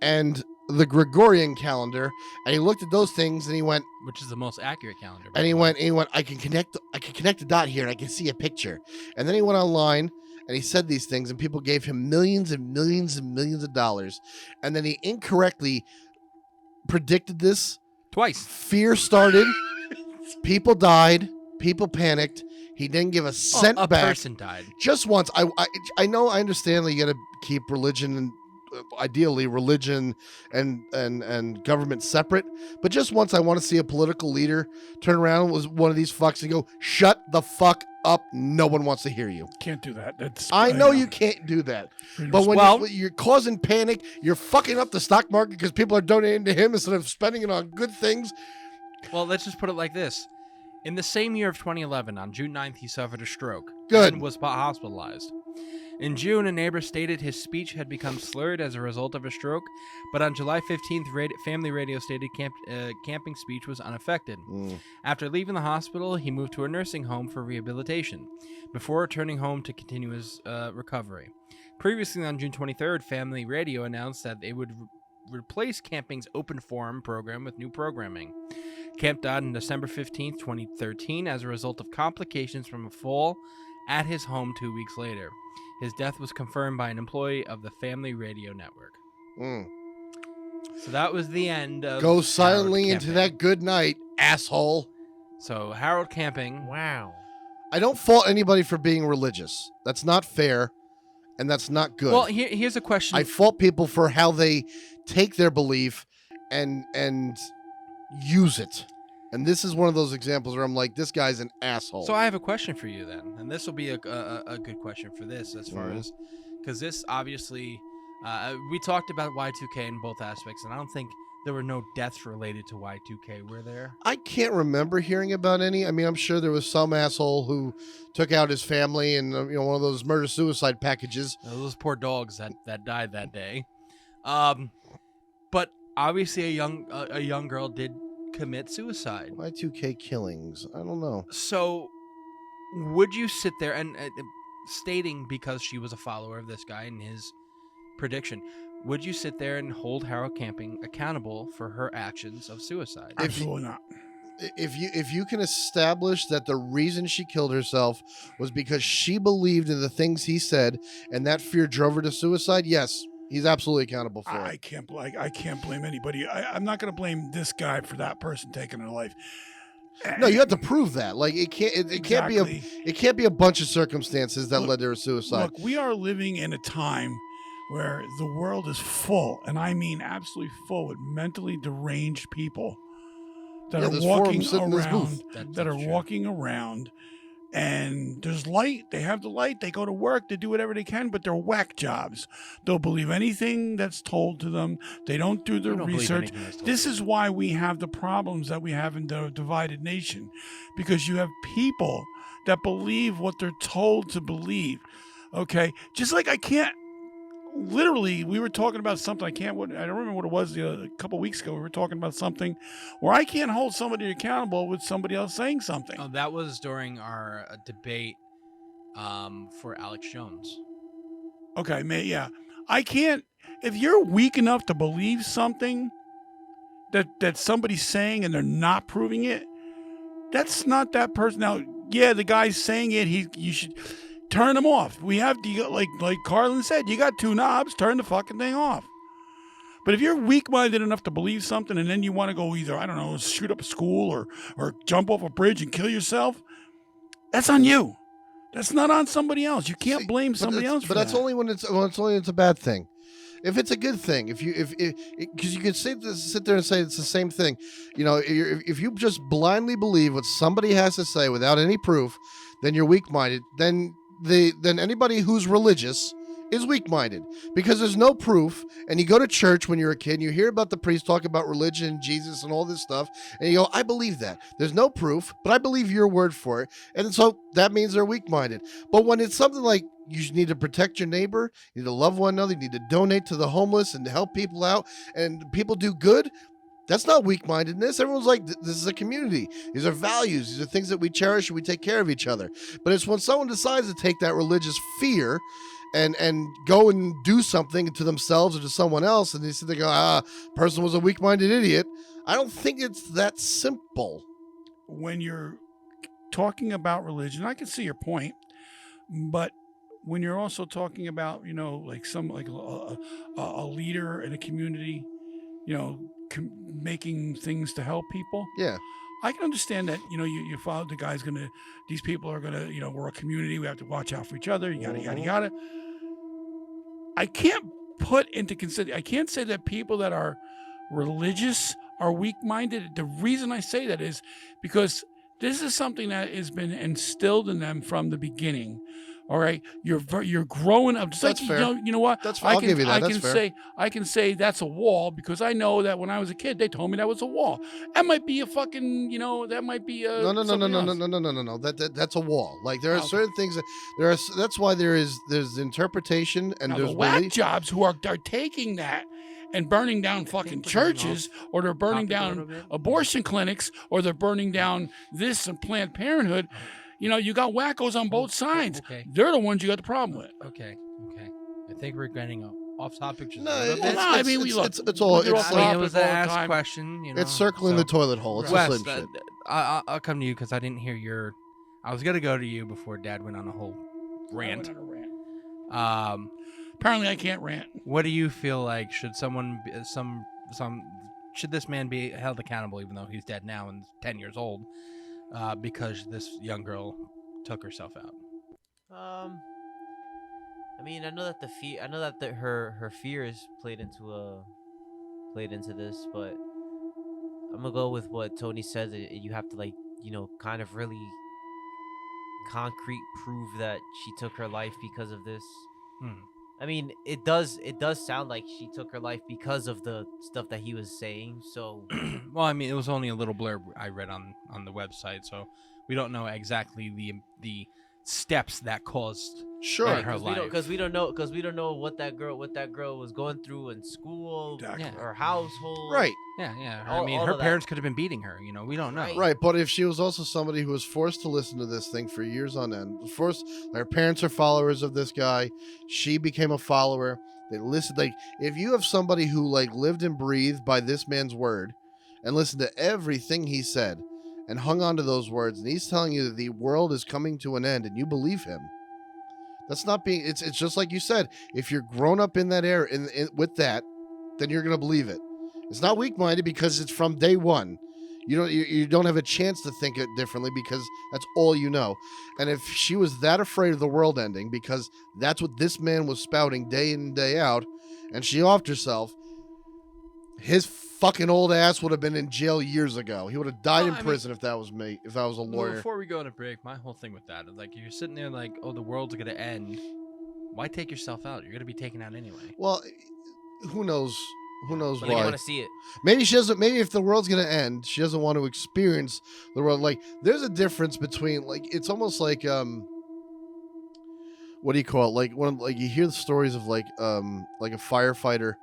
and the Gregorian calendar, and he looked at those things and he went, which is the most accurate calendar. And he went, I can connect the dot here and I can see a picture. And then he went online and he said these things and people gave him millions and millions and millions of dollars. And then he incorrectly predicted this twice. Fear started. People died. People panicked. He didn't give a cent back. A person died. Just once. I know, I understand that you got to keep religion and ideally religion and government separate, but just once I want to see a political leader turn around with one of these fucks and go, shut the fuck up, no one wants to hear you. Can't do that. I know you can't do that, but when you're causing panic, you're fucking up the stock market because people are donating to him instead of spending it on good things. Well, let's just put it like this. In the same year of 2011, on June 9th, he suffered a stroke and was hospitalized. In June, a neighbor stated his speech had become slurred as a result of a stroke, but on July 15th, Family Radio stated Camping's speech was unaffected. After leaving the hospital, he moved to a nursing home for rehabilitation, before returning home to continue his recovery. Previously, on June 23rd, Family Radio announced that they would replace Camping's open forum program with new programming. Camp died on December 15th, 2013, as a result of complications from a fall at his home 2 weeks later. His death was confirmed by an employee of the Family Radio Network. So that was the end of Go silently into that good night, asshole. So Harold Camping. Wow. I don't fault anybody for being religious. That's not fair, and that's not good. Well, here's a question. I fault people for how they take their belief and use it. And this is one of those examples where I'm like, this guy's an asshole. So I have a question for you then, and this will be a good question for this as far as, because this obviously, we talked about Y2K in both aspects, and I don't think there were no deaths related to Y2K, were there? I can't remember hearing about any. I mean, I'm sure there was some asshole who took out his family in one of those murder-suicide packages. Those poor dogs that died that day. But obviously a young girl did commit suicide. Y2K killings. I don't know. So would you sit there and stating because she was a follower of this guy and his prediction, would you sit there and hold Harold Camping accountable for her actions of suicide? Absolutely not. If you can establish that the reason she killed herself was because she believed in the things he said and that fear drove her to suicide, yes. He's absolutely accountable for I it. can't blame anybody. I'm not going to blame this guy for that person taking their life. No, you have to prove that. Like it can't. It can't be a. Exactly. It can't be a bunch of circumstances that Look- led to her suicide. Look, we are living in a time where the world is full, and I mean absolutely full, with mentally deranged people that Yeah, are there's four of them walking sitting in this around. booth. That are That's true. walking around, and there's light. They have the light. They go to work. They do whatever they can, but they're whack jobs. They'll believe anything that's told to them. They don't do their You don't believe research. anything that's told This to is why we have the problems that we have in the divided nation, because you have people that believe what they're told to believe. Okay, just like I can't. Literally, we were talking about something. I don't remember what it was. A couple weeks ago, we were talking about something where I can't hold somebody accountable with somebody else saying something. Oh, that was during our debate for Alex Jones. Okay, yeah. I can't. If you're weak enough to believe something that somebody's saying and they're not proving it, that's not that person. Now, yeah, the guy's saying it. You should turn him off. We have like Carlin said, you got two knobs. Turn the fucking thing off. But if you're weak-minded enough to believe something and then you want to go either, I don't know, shoot up a school or jump off a bridge and kill yourself, that's on you. That's not on somebody else. You can't blame somebody else for But that's that. only when it's a bad thing. If it's a good thing, because you can sit there and say it's the same thing, you know, if you just blindly believe what somebody has to say without any proof, then you're weak-minded. Then anybody who's religious is weak-minded because there's no proof. And you go to church when you're a kid and you hear about the priest talk about religion, Jesus, and all this stuff, and you go, I believe that. There's no proof, but I believe your word for it. And so that means they're weak-minded. But when it's something like you need to protect your neighbor, you need to love one another, you need to donate to the homeless and help people out, and people do good, that's not weak-mindedness. Everyone's like, this is a community. These are values. These are things that we cherish and we take care of each other. But it's when someone decides to take that religious fear and go and do something to themselves or to someone else, and they sit there and go, person was a weak-minded idiot. I don't think it's that simple. When you're talking about religion, I can see your point, but when you're also talking about, you know, like a leader in a community, you know, making things to help people. Yeah. I can understand that, you know, you follow the guy's these people are gonna, you know, we're a community. We have to watch out for each other. Yada, yada, yada. I can't I can't say that people that are religious are weak-minded. The reason I say that is because this is something that has been instilled in them from the beginning. All right, you're growing up. Just That's like fair. you know what? That's fair. I'll give you that. That's fair. I can say that's a wall because I know that when I was a kid, they told me that was a wall. That might be a fucking, you know, that might be a No. something else. No. That's a wall. Like there are Okay. certain things that's why there's interpretation and Now, there's the whack belief. jobs who are taking that and burning down fucking churches, or they're burning Topic a little down bit. abortion clinics, or they're burning down this and Planned Parenthood. You know, you got wackos on both sides. Okay. They're the ones you got the problem with. Okay. I think we're getting off topic just No, a little it's, bit. Well, no, I mean, it's all we do it's off I mean, topic it was all an the asked time. question. You know, it's circling the toilet hole. It's Wes, the same shit. I'll come to you because I didn't hear your. I was gonna go to you before Dad went on a whole rant. I went on a rant. Um, Apparently, I can't rant. what do you feel like? Should someone should this man be held accountable, even though he's dead now and 10 years old, because this young girl took herself out? I mean, I know that her fears played into this, but I'm gonna go with what Tony says. You have to, like, you know, kind of really concrete prove that she took her life because of this. I mean, it does sound like she took her life because of the stuff that he was saying. So, Well, I mean, it was only a little blurb I read on the website, so we don't know exactly the steps that caused Sure. her because life. we don't know what that girl was going through in school, Exactly. Yeah. or household. Right. Yeah. All- I mean, all her of that. parents could have been beating her. You know, we don't know. Right. Right, but if she was also somebody who was forced to listen to this thing for years on end, her parents are followers of this guy, she became a follower. They listened. Like, if you have somebody who like lived and breathed by this man's word, and listened to everything he said, and hung on to those words, and he's telling you that the world is coming to an end, and you believe him, That's not being. It's just like you said. If you're grown up in that era, with that, then you're gonna believe it. It's not weak-minded because it's from day one. You don't have a chance to think it differently because that's all you know. And if she was that afraid of the world ending because that's what this man was spouting day in and day out, and she offed herself, his fucking old ass would have been in jail years ago. He would have died in prison if that was me. If I was a lawyer. Before we go on a break, my whole thing with that is like, if you're sitting there like, oh, the world's gonna end, why take yourself out? You're gonna be taken out anyway. Well, who knows? Who knows But why? I want to see it. Maybe she doesn't. Maybe if the world's gonna end, she doesn't want to experience the world. Like, there's a difference between it's almost like what do you call it? Like when you hear the stories of like a firefighter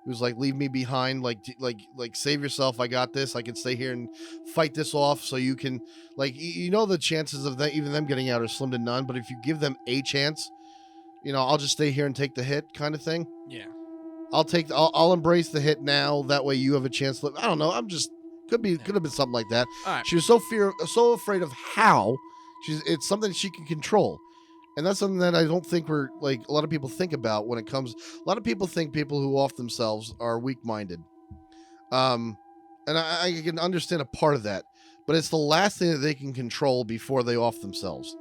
who's like, leave me behind, like save yourself. I got this. I can stay here and fight this off. So you can the chances of even them getting out are slim to none. But if you give them a chance, I'll just stay here and take the hit, kind of thing. Yeah. I'll embrace the hit now. That way you have a chance to live. I don't know. Could have been something like that. All right. She was so afraid of how it's something she can control. And that's something that I don't think a lot of people think about when it comes. A lot of people think people who off themselves are weak-minded. And I can understand a part of that, but it's the last thing that they can control before they off themselves.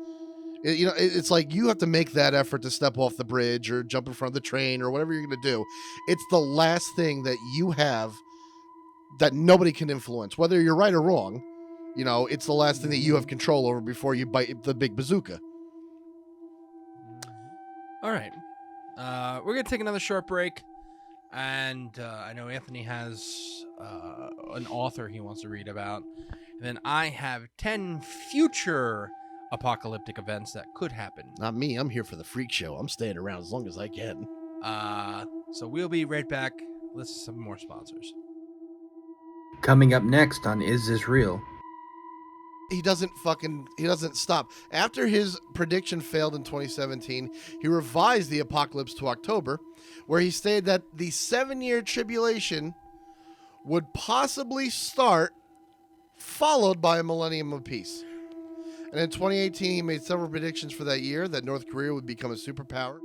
It's like you have to make that effort to step off the bridge or jump in front of the train or whatever you're going to do. It's the last thing that you have that nobody can influence, whether you're right or wrong. It's the last thing that you have control over before you bite the big bazooka. All right. We're going to take another short break. And I know Anthony has an author he wants to read about. And then I have 10 future apocalyptic events that could happen. Not me. I'm here for the freak show. I'm staying around as long as I can. So we'll be right back. Let's some more sponsors. Coming up next on Is This Real? He doesn't stop. After his prediction failed in 2017, he revised the apocalypse to October, where he stated that the 7-year tribulation would possibly start, followed by a millennium of peace. And in 2018, he made several predictions for that year that North Korea would become a superpower.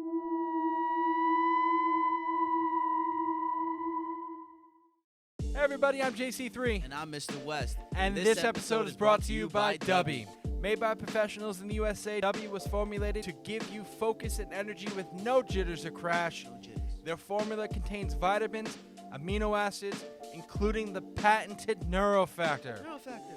Hey everybody, I'm JC3. And I'm Mr. West. And this episode is brought to you by Dubby. Made by professionals in the USA, Dubby was formulated to give you focus and energy with no jitters or crash. Their formula contains vitamins, amino acids, including the patented neurofactor.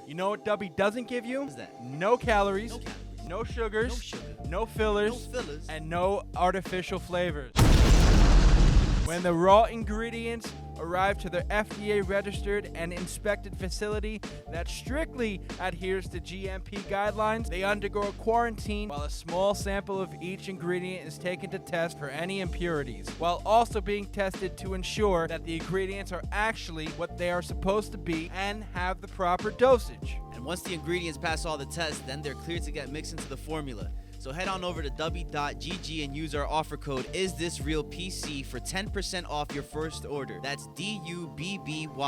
You know what Dubby doesn't give you? What's that? No calories, No calories. no sugars, No sugar. no fillers, No fillers. and no artificial flavors. When the raw ingredients arrive to their FDA-registered and inspected facility that strictly adheres to GMP guidelines, they undergo a quarantine while a small sample of each ingredient is taken to test for any impurities, while also being tested to ensure that the ingredients are actually what they are supposed to be and have the proper dosage. And once the ingredients pass all the tests, then they're cleared to get mixed into the formula. So head on over to dubby.gg and use our offer code IsThisRealPC for 10% off your first order. That's DUBBY.GG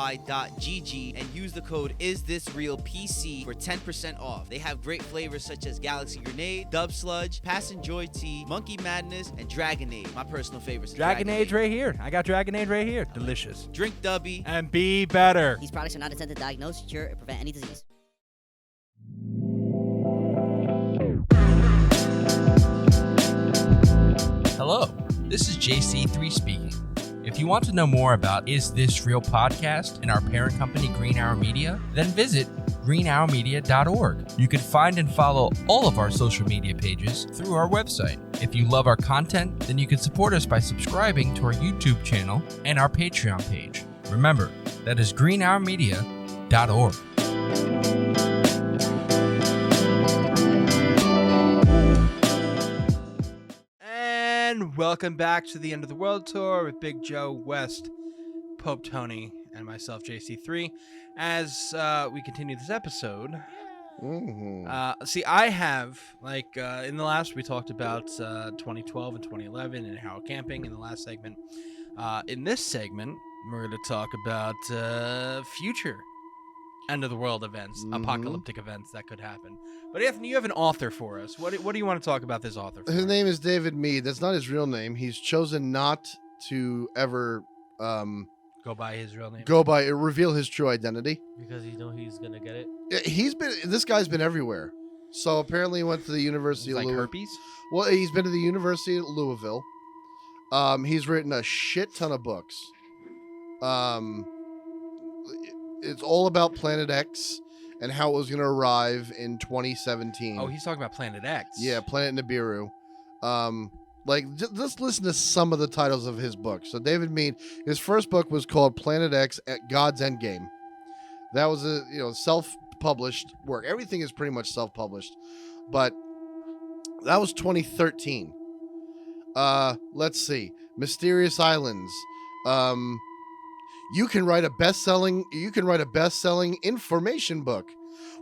and use the code IsThisRealPC for 10% off. They have great flavors such as Galaxy Grenade, Dub Sludge, Passion Joy Tea, Monkey Madness, and Dragonade. My personal favorites. Dragonade right here. I got Dragonade right here. Delicious. Drink Dubby. And be better. These products are not intended to diagnose, cure, or prevent any disease. Hello, this is JC3 speaking. If you want to know more about Is This Real podcast and our parent company Green Hour Media, then visit greenhourmedia.org. You can find and follow all of our social media pages through our website. If you love our content, then you can support us by subscribing to our YouTube channel and our Patreon page. Remember, that is greenhourmedia.org. And welcome back to the End of the World Tour with Big Joe, West, Pope Tony, and myself, JC3. As we continue this episode, I have, in the last, we talked about 2012 and 2011 and how camping in the last segment. In this segment, we're going to talk about future end of the world events, Mhm. apocalyptic events that could happen. But Anthony, you have an author for us. What do you want to talk about this author for? His name is David Mead. That's not his real name. He's chosen not to ever Go by his real name. reveal his true identity. Because you know he's gonna get it. This guy's been everywhere. So apparently he went to the University He's of like Louisville. herpes. Well, he's been to the University of Louisville. He's written a shit ton of books. It's all about Planet X and how it was going to arrive in 2017. Oh, he's talking about Planet X. Yeah, Planet Nibiru. Just listen to some of the titles of his books. So David Mead, his first book was called Planet X at God's Endgame. That was a self-published work. Everything is pretty much self-published, but that was 2013. Let's see, Mysterious Islands. You can write a best-selling information book.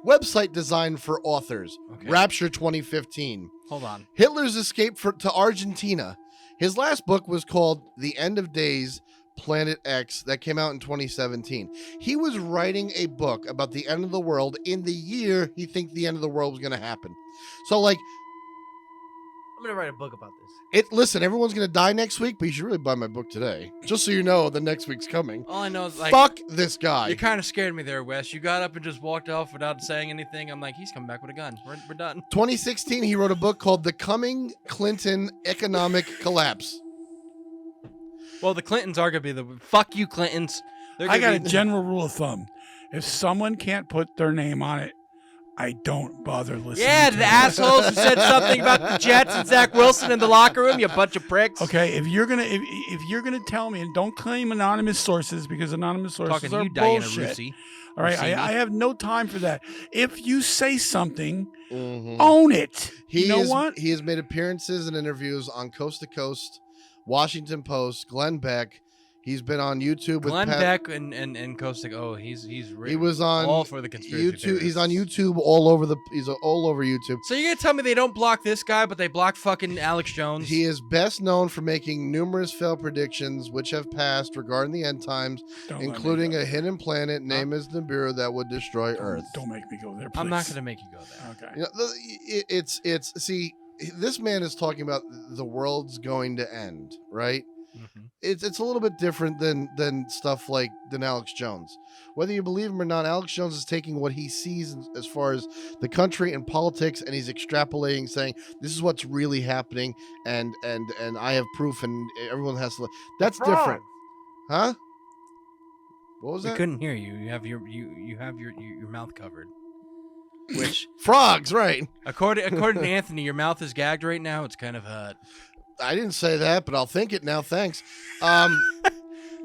Website design for authors. Okay. Rapture 2015. Hold on. Hitler's escape to Argentina. His last book was called The End of Days, Planet X, that came out in 2017. He was writing a book about the end of the world in the year he thinks the end of the world was going to happen. So, like, I'm gonna write a book about this. listen, everyone's going to die next week, but you should really buy my book today. Just so you know the next week's coming. All I know is, like, Fuck this guy. you kind of scared me there, Wes. You got up and just walked off without saying anything. I'm like, he's coming back with a gun. We're done. 2016, he wrote a book called The Coming Clinton Economic Collapse. Well, the Clintons are gonna be the fuck you, Clintons. They're I gonna got a be- general rule of thumb. If someone can't put their name on it, I don't bother listening. Yeah, to the it. assholes who said something about the Jets and Zach Wilson in the locker room. You bunch of pricks. Okay, if you're gonna tell me, and don't claim anonymous sources because anonymous sources Talking to are you, Diana bullshit. Rusi. All right, Rossini. I have no time for that. If you say something, Mhm. own it. You know what? He has made appearances and interviews on Coast to Coast, Washington Post, Glenn Beck. He's been on YouTube with Glenn Pat. Beck and Kostic. Oh, he's He was on all for the conspiracy YouTube. He's theorists. on YouTube all over YouTube. So you're gonna tell me they don't block this guy, but they block fucking Alex Jones? He is best known for making numerous failed predictions which have passed regarding the end times, Don't let me including go. a hidden planet named as Nibiru that would destroy Earth. Don't make me go there, please. I'm not gonna make you go there. Okay. You know, see, this man is talking about the world's going to end, right? Mhm. It's a little bit different than stuff like than Alex Jones. Whether you believe him or not, Alex Jones is taking what he sees as far as the country and politics, and he's extrapolating, saying this is what's really happening, and I have proof, and everyone has to. That's different, huh? What was We that? couldn't hear you. You have your mouth covered. Which, Frogs, right? according to Anthony, your mouth is gagged right now. It's kind of hot. I didn't say that, but I'll think it now. Thanks.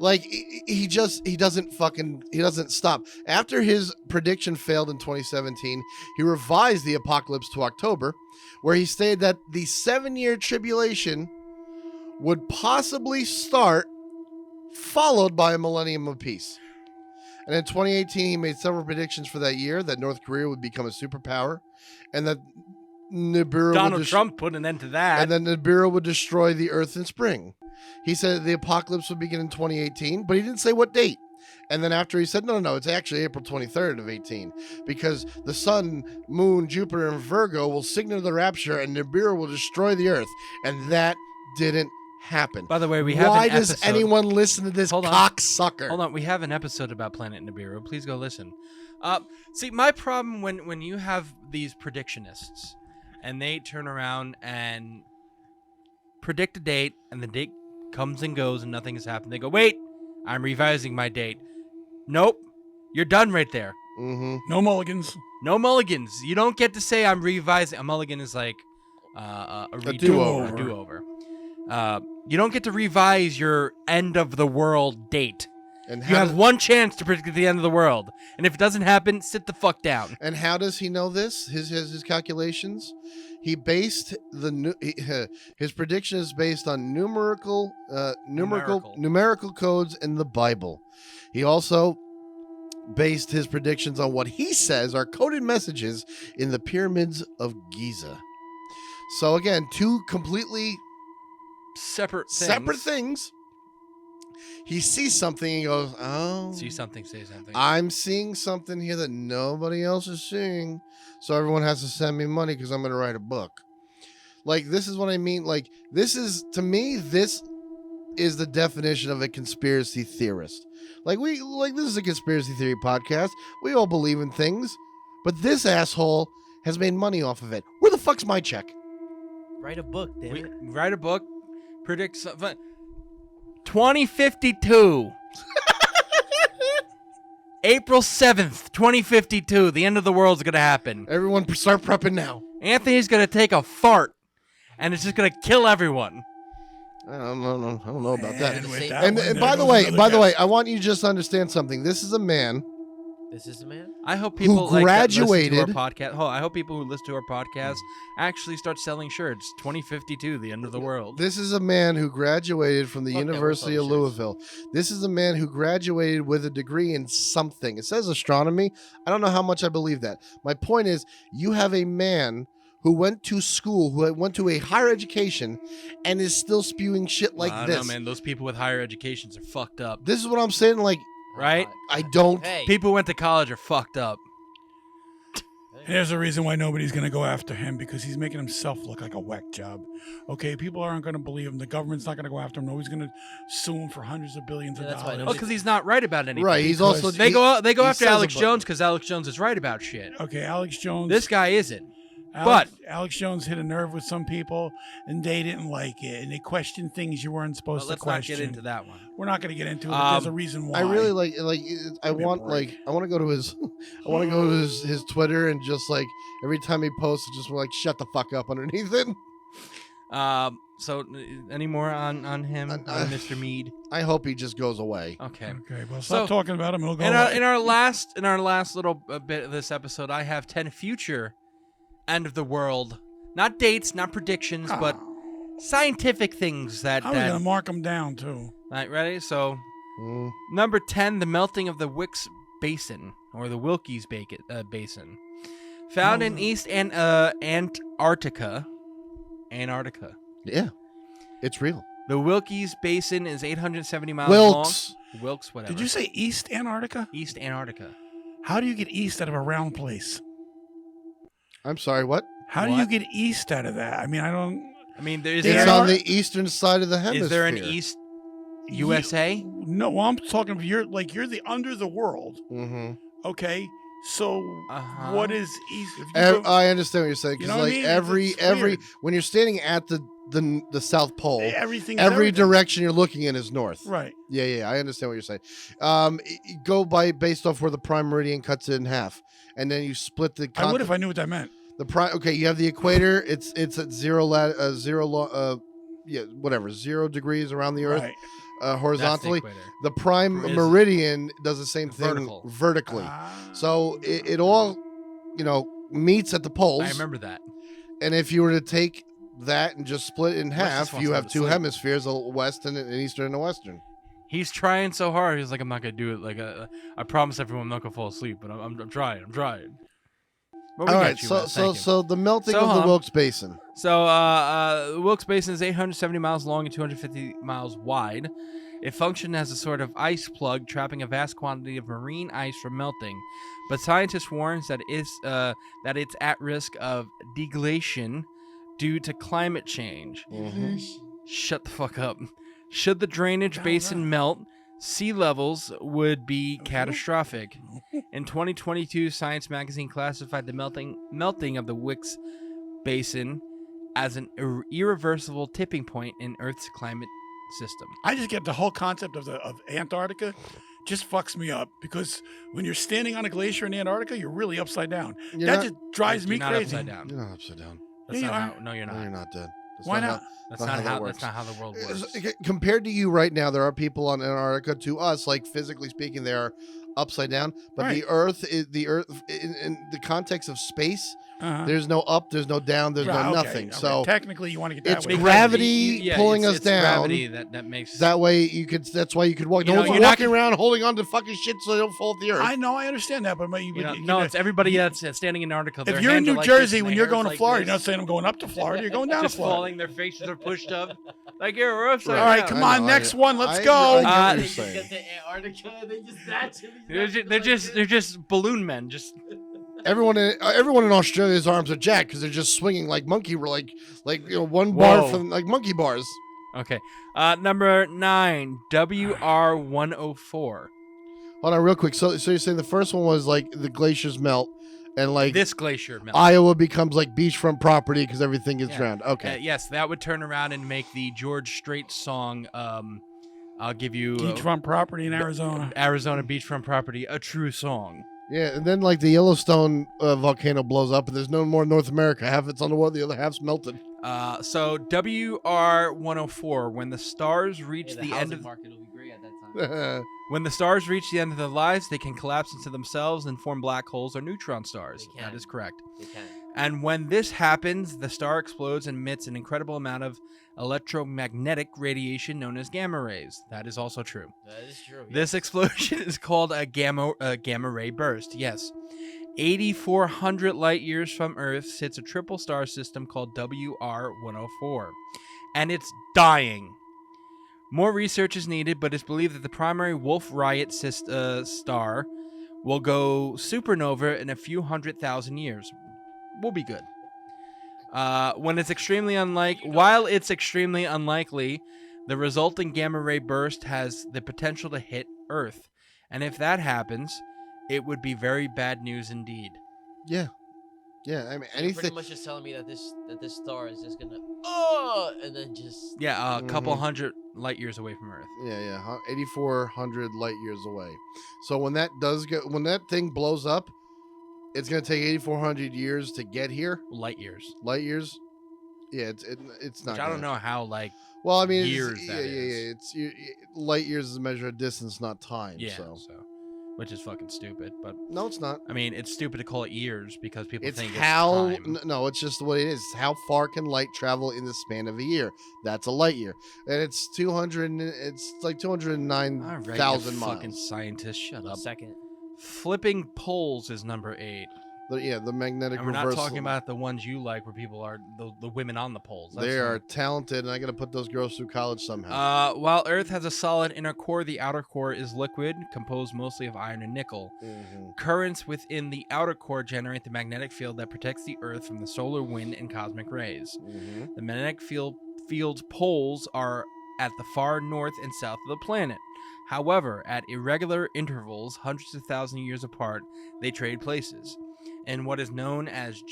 Like he doesn't stop. After his prediction failed in 2017, he revised the apocalypse to October, where he stated that the 7-year tribulation would possibly start, followed by a millennium of peace. And in 2018, he made several predictions for that year that North Korea would become a superpower, and that Nibiru Donald Trump put an end to that. and then Nibiru would destroy the Earth in spring. He said the apocalypse would begin in 2018, but he didn't say what date. And then after he said, no, it's actually April 23rd of 18, because the sun, moon, Jupiter, and Virgo will signal the rapture, and Nibiru will destroy the Earth. And that didn't happen. By the way, we have Why an does episode- anyone listen to this Hold on. cocksucker? Hold on, we have an episode about Planet Nibiru. Please go listen. See, my problem when you have these predictionists and they turn around and predict a date, and the date comes and goes and nothing has happened. They go, wait, I'm revising my date. Nope, you're done right there. Mm-hmm. No mulligans. No mulligans. You don't get to say I'm revising. A mulligan is like a redo, do-over. A do-over. You don't get to revise your end of the world date. And You have one chance to predict the end of the world, and if it doesn't happen, sit the fuck down. And how does he know this? His calculations. He based his prediction is based on numerical codes in the Bible. He also based his predictions on what he says are coded messages in the pyramids of Giza. So again, two completely Separate separate things. He sees something and he goes, "Oh, See something, say something. I'm seeing something here that nobody else is seeing, so everyone has to send me money because I'm going to write a book." Like, this is what I mean. Like, this is, to me, this is the definition of a conspiracy theorist. Like, this is a conspiracy theory podcast. We all believe in things, but this asshole has made money off of it. Where the fuck's my check? Write a book, damn it. Write a book, predict something. 2052. April 7th, 2052. The end of the world's going to happen. Everyone start prepping now. Anthony's going to take a fart, and it's just going to kill everyone. I don't know about that. And with And, one, and there by the goes way, another guest. I want you to just understand something. This is a man. This is the man. I hope people that graduated- listen to our podcast. I hope people who listen to our podcast actually start selling shirts. 2052, the end of the world. This is a man who graduated from the Fuck that, University of what's up, Louisville. This is a man who graduated with a degree in something. It says astronomy. I don't know how much I believe that. My point is, you have a man who went to school, who went to a higher education, and is still spewing shit like I this. don't know, man. Those people with higher educations are fucked up. This is what I'm saying. Like, Right? I don't. Hey. People who went to college are fucked up. And there's a reason why nobody's going to go after him, because he's making himself look like a whack job. Okay, people aren't going to believe him. The government's not going to go after him. Nobody's going to sue him for hundreds of billions of Yeah, that's why dollars. Oh, because he's not right about anything. Right. He's Because also. They go after says Alex a Jones because Alex Jones is right about shit. Okay, Alex Jones. This guy isn't. Alex Jones hit a nerve with some people, and they didn't like it, and they questioned things you weren't supposed Well, let's to not question. get into that one. We're not going to get into it. But there's a reason why. I really like. I me a want break. I want to go to his. I want to go to his Twitter and just like every time he posts, just like shut the fuck up underneath it. So, any more on him, on Mr. Mead? I hope he just goes away. Okay. Okay, well, stop talking about him. He'll go. In away. our last little bit of this episode, I have 10 future end of the world, not dates, not predictions, but scientific things that. I was going to mark them down too. Right, ready? So, Mm. number 10, the melting of the Wicks Basin or the Wilkes Basin, found in East Antarctica. Antarctica. Yeah, it's real. The Wilkes Basin is 870 miles Wilkes. long. Wilkes, whatever. Did you say East Antarctica? East Antarctica? How do you get east out of a round place? I'm sorry. What? How do you What? get east out of that? I mean, I don't. I mean, there's It's Yeah. on the eastern side of the hemisphere. Is there an East USA? No, well, I'm talking of you're the under the world. Mm-hmm. Okay, so Uh-huh. what is east? If you go- I understand what you're saying. You Because know what I like mean? every It's weird. when you're standing at the South Pole, everything. every direction you're looking in is north. Right. Yeah, I understand what you're saying. Go based off where the prime meridian cuts it in half, and then you split the. I would if I knew what that meant. The prime. Okay, you have the equator. It's at zero 0 degrees around the Earth, Right. horizontally. That's the equator. The prime Or is it? meridian does the same thing Vertical. vertically. Ah. So it all, meets at the poles. I remember that. And if you were to take that and just split it in Wes just half, wants you to have go to two sleep. hemispheres: a western, an eastern, and a western. He's trying so hard. He's like, I'm not gonna do it. Like, I promise everyone I'm not gonna fall asleep, but I'm trying. I'm trying. But we All got right, you, so Wes. Thank you. so the melting So, of the huh? Wilkes Basin. So, the Wilkes Basin is 870 miles long and 250 miles wide. It functioned as a sort of ice plug, trapping a vast quantity of marine ice from melting. But scientists warns that it's at risk of deglaciation due to climate change. Shut the fuck up. Should the drainage basin melt, sea levels would be catastrophic. In 2022, Science magazine classified the melting of the Wilkes Basin as an irreversible tipping point in Earth's climate system. I just get the whole concept of Antarctica just fucks me up, because when you're standing on a glacier in Antarctica, you're really upside down. You're That not- just drives me You're not crazy. upside down. You're not upside down. That's Yeah, not you how. are. No, you're No, not. you're not dead. That's Why not not? That's not not how that how. works. That's not how the world works. Compared to you right now, there are people on Antarctica. To us, like physically speaking, they are upside down. But Right. the Earth in the context of space. Uh-huh. There's no up, there's no down, there's Right, no okay, nothing. okay. So technically, you want to get that it's way. gravity pulling us it's down. Gravity that makes That way you could. That's why you could walk. You No know, one's you're not walking around holding on to fucking shit so they don't fall to the earth. I know, I understand that, but no, it's everybody that's standing in Antarctica. if Their you're in hands are New like this Jersey and when their you're hair's going to like Florida, this. you're not saying I'm going up to Florida. You're going down to just Florida. falling. Their faces are pushed up. Like we're upside All right, down. come I on, know, next I- one. Let's I- go. I get what They you're just saying. get to Antarctica and they just naturally. They're just balloon men. Just Everyone in Australia's arms are jacked because they're just swinging like monkey, one bar Whoa. from like monkey bars. okay. Number 9, WR104. Hold on, real quick. So you're saying the first one was like the glaciers melt, and like This glacier melts. Iowa becomes like beachfront property because everything gets Yeah. drowned. Okay. Yes, that would turn around and make the George Strait song. I'll give you Beachfront property in Arizona. Arizona beachfront property, a true song. Yeah, and then like the Yellowstone volcano blows up, and there's no more North America. Half it's underwater, the other half's melted. So WR104, when the stars reach The the end housing of market will be great at that time. when the stars reach the end of their lives, they can collapse into themselves and form black holes or neutron stars. They can. That is correct. They can. And when this happens, the star explodes and emits an incredible amount of electromagnetic radiation known as gamma rays. That is also true. That is true. This explosion is called a gamma ray burst. Yes. 8,400 light years from Earth sits a triple star system called WR104, and it's dying. More research is needed, but it's believed that the primary Wolf Riot star will go supernova in a few 100,000 years. We'll be good. While it's extremely unlikely, the resulting gamma ray burst has the potential to hit Earth, and if that happens, it would be very bad news indeed. Yeah. I mean, You're anything. pretty much just telling me that this star is just gonna and then just Yeah, a couple Mhm. hundred light years away from Earth. Yeah, 8,400 light years away. So when that thing blows up, it's gonna take 8,400 years to get here. Light years. Light years. Yeah, it's not. Which I don't know how, Well, I mean, years it's, that is. It's light years is a measure of distance, not time. Yeah, So which is fucking stupid. But no, it's not. I mean, it's stupid to call it years because people It's think how. it's time. No, it's just what it is. How far can light travel in the span of a year? That's a light year, and it's 200. It's like All right, 209,000 you miles. fucking scientist, shut a up. second. Flipping poles is number 8. The magnetic And we're not reversal. talking about the ones you like where people are the women on the poles. That's They are not- talented, and I got to put those girls through college somehow. While Earth has a solid inner core, the outer core is liquid, composed mostly of iron and nickel. Mhm. Currents within the outer core generate the magnetic field that protects the Earth from the solar wind and cosmic rays. Mhm. The magnetic field's poles are at the far north and south of the planet. However, at irregular intervals, hundreds of thousands of years apart, they trade places in what is known as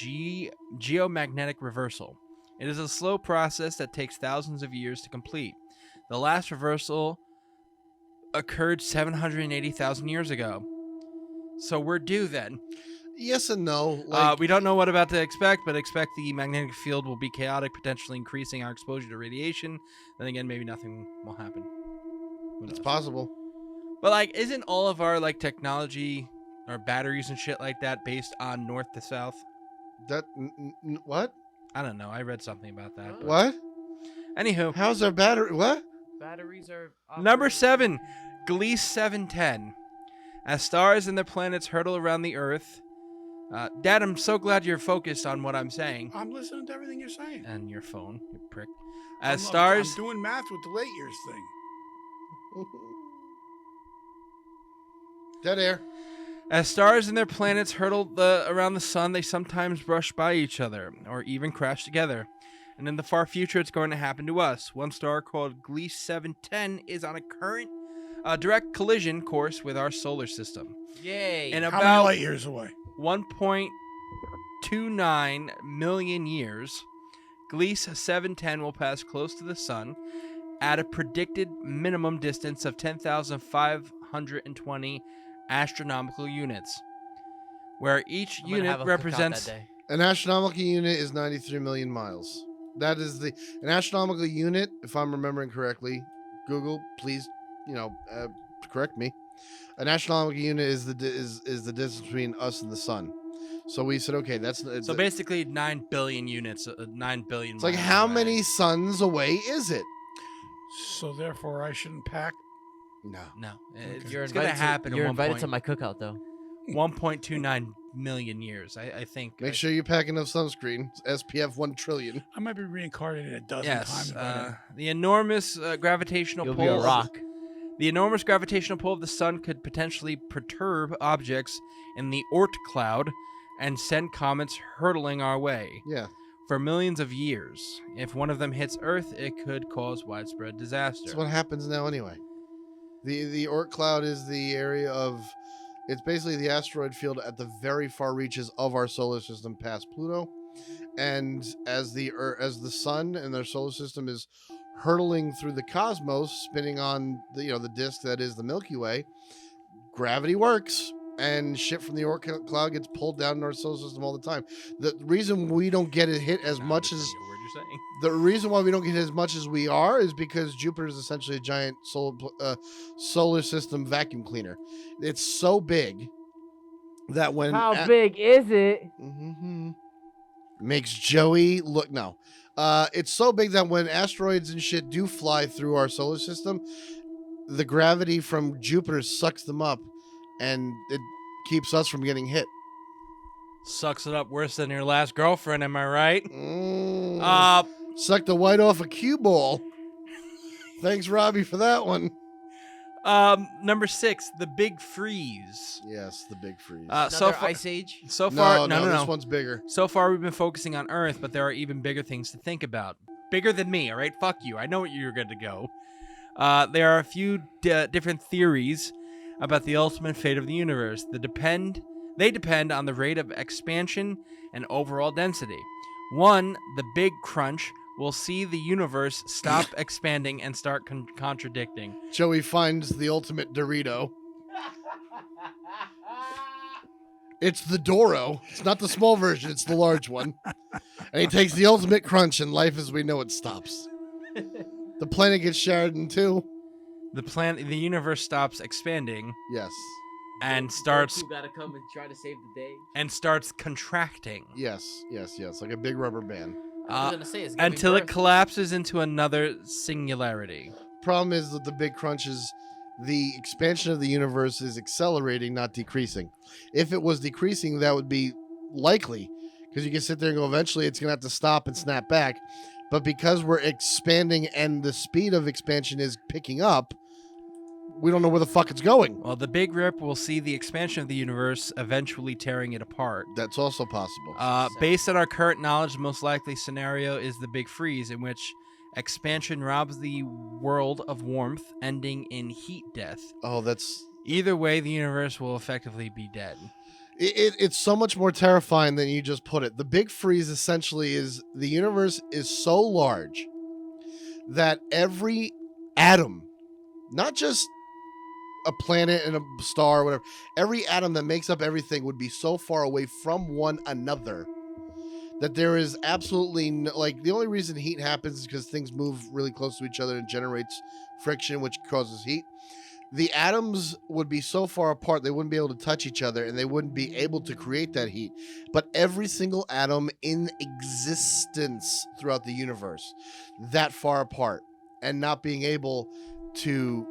geomagnetic reversal. It is a slow process that takes thousands of years to complete. The last reversal occurred 780,000 years ago. So we're due then. Yes and no. We don't know what about to expect, but expect the magnetic field will be chaotic, potentially increasing our exposure to radiation. Then again, maybe nothing will happen. Who it's knows? possible. But isn't all of our technology or batteries and shit like that based on north to south? What? I don't know. I read something about that. but- What? Anywho, How's our battery? What? Batteries are number 7, Gliese 710. As stars and their planets hurtle around the Earth. Dad, I'm so glad you're focused on what I'm saying. I'm listening to everything you're saying. And your phone, you prick. I'm As stars. doing math with the late years thing. Dead air. As stars and their planets hurtle around the sun, they sometimes brush by each other, or even crash together. And in the far future, it's going to happen to us. One star called Gliese 710 is on a current direct collision course with our solar system. Yay. In How many about light years away? 1.29 million years, Gliese 710 will pass close to the sun at a predicted minimum distance of 10,520 astronomical units, where each I'm gonna have unit a cookout represents that day. An astronomical unit is 93 million miles. That is an astronomical unit, if I'm remembering correctly. Google, please, correct me. An astronomical unit is the distance between us and the sun. So we said, okay, So basically 9 billion units, 9 billion it's like miles how away. many suns away is it? So therefore, I shouldn't pack. No. No, it's, You're it's going to invited happen You're in invited to my cookout, though. 1.29 million years, I think. Make sure you pack enough sunscreen. SPF 1 trillion. I might be reincarnated a dozen Yes, times. by then. the enormous gravitational You'll pull. be a rock. The enormous gravitational pull of the sun could potentially perturb objects in the Oort cloud and send comets hurtling our way Yeah. for millions of years. If one of them hits Earth, it could cause widespread disaster. That's what happens now anyway. The Oort cloud is the area of, it's basically the asteroid field at the very far reaches of our solar system past Pluto. And as the sun and their solar system is hurtling through the cosmos, spinning on the disk that is the Milky Way, gravity works, and shit from the Oort cloud gets pulled down in our solar system all the time. The reason we don't get it hit as much as the reason why we don't get as much as we are is because Jupiter is essentially a giant solar system vacuum cleaner. It's so big that when big is it? makes Joey look no. It's so big that when asteroids and shit do fly through our solar system, the gravity from Jupiter sucks them up, and it keeps us from getting hit. Sucks it up worse than your last girlfriend, am I right? Suck the white off a cue ball. Thanks, Robbie, for that one. Number 6, the Big Freeze. Yes, the Big Freeze. So far, Ice Age? So far, no. This one's bigger. So far, we've been focusing on Earth, but there are even bigger things to think about. Bigger than me, all right? Fuck you. I know what you're going to go. There are a few different theories about the ultimate fate of the universe. They depend on the rate of expansion and overall density. One, the Big Crunch, will see the universe stop expanding and start contradicting. Joey finds the ultimate Dorito. It's the Doro. It's not the small version, it's the large one. And he takes the ultimate crunch, and life as we know it stops. The planet gets shattered in two. The universe stops expanding. Yes. And starts Goku gotta come and try to save the day. and starts contracting. Yes. Like a big rubber band. I was gonna say it's giving Until it birth. collapses into another singularity. Problem is that the big crunch is the expansion of the universe is accelerating, not decreasing. If it was decreasing, that would be likely, because you can sit there and go, eventually it's going to have to stop and snap back. But because we're expanding and the speed of expansion is picking up, we don't know where the fuck it's going. Well, the Big Rip will see the expansion of the universe eventually tearing it apart. That's also possible. Based on our current knowledge, the most likely scenario is the Big Freeze, in which expansion robs the world of warmth, ending in heat death. Oh, that's... Either way, the universe will effectively be dead. It's so much more terrifying than you just put it. The Big Freeze essentially is the universe is so large that every atom, not just a planet and a star or whatever, every atom that makes up everything would be so far away from one another that there is absolutely no, like, the only reason heat happens is because things move really close to each other and generates friction, which causes heat. The atoms would be so far apart they wouldn't be able to touch each other, and they wouldn't be able to create that heat. But every single atom in existence throughout the universe, that far apart, and not being able to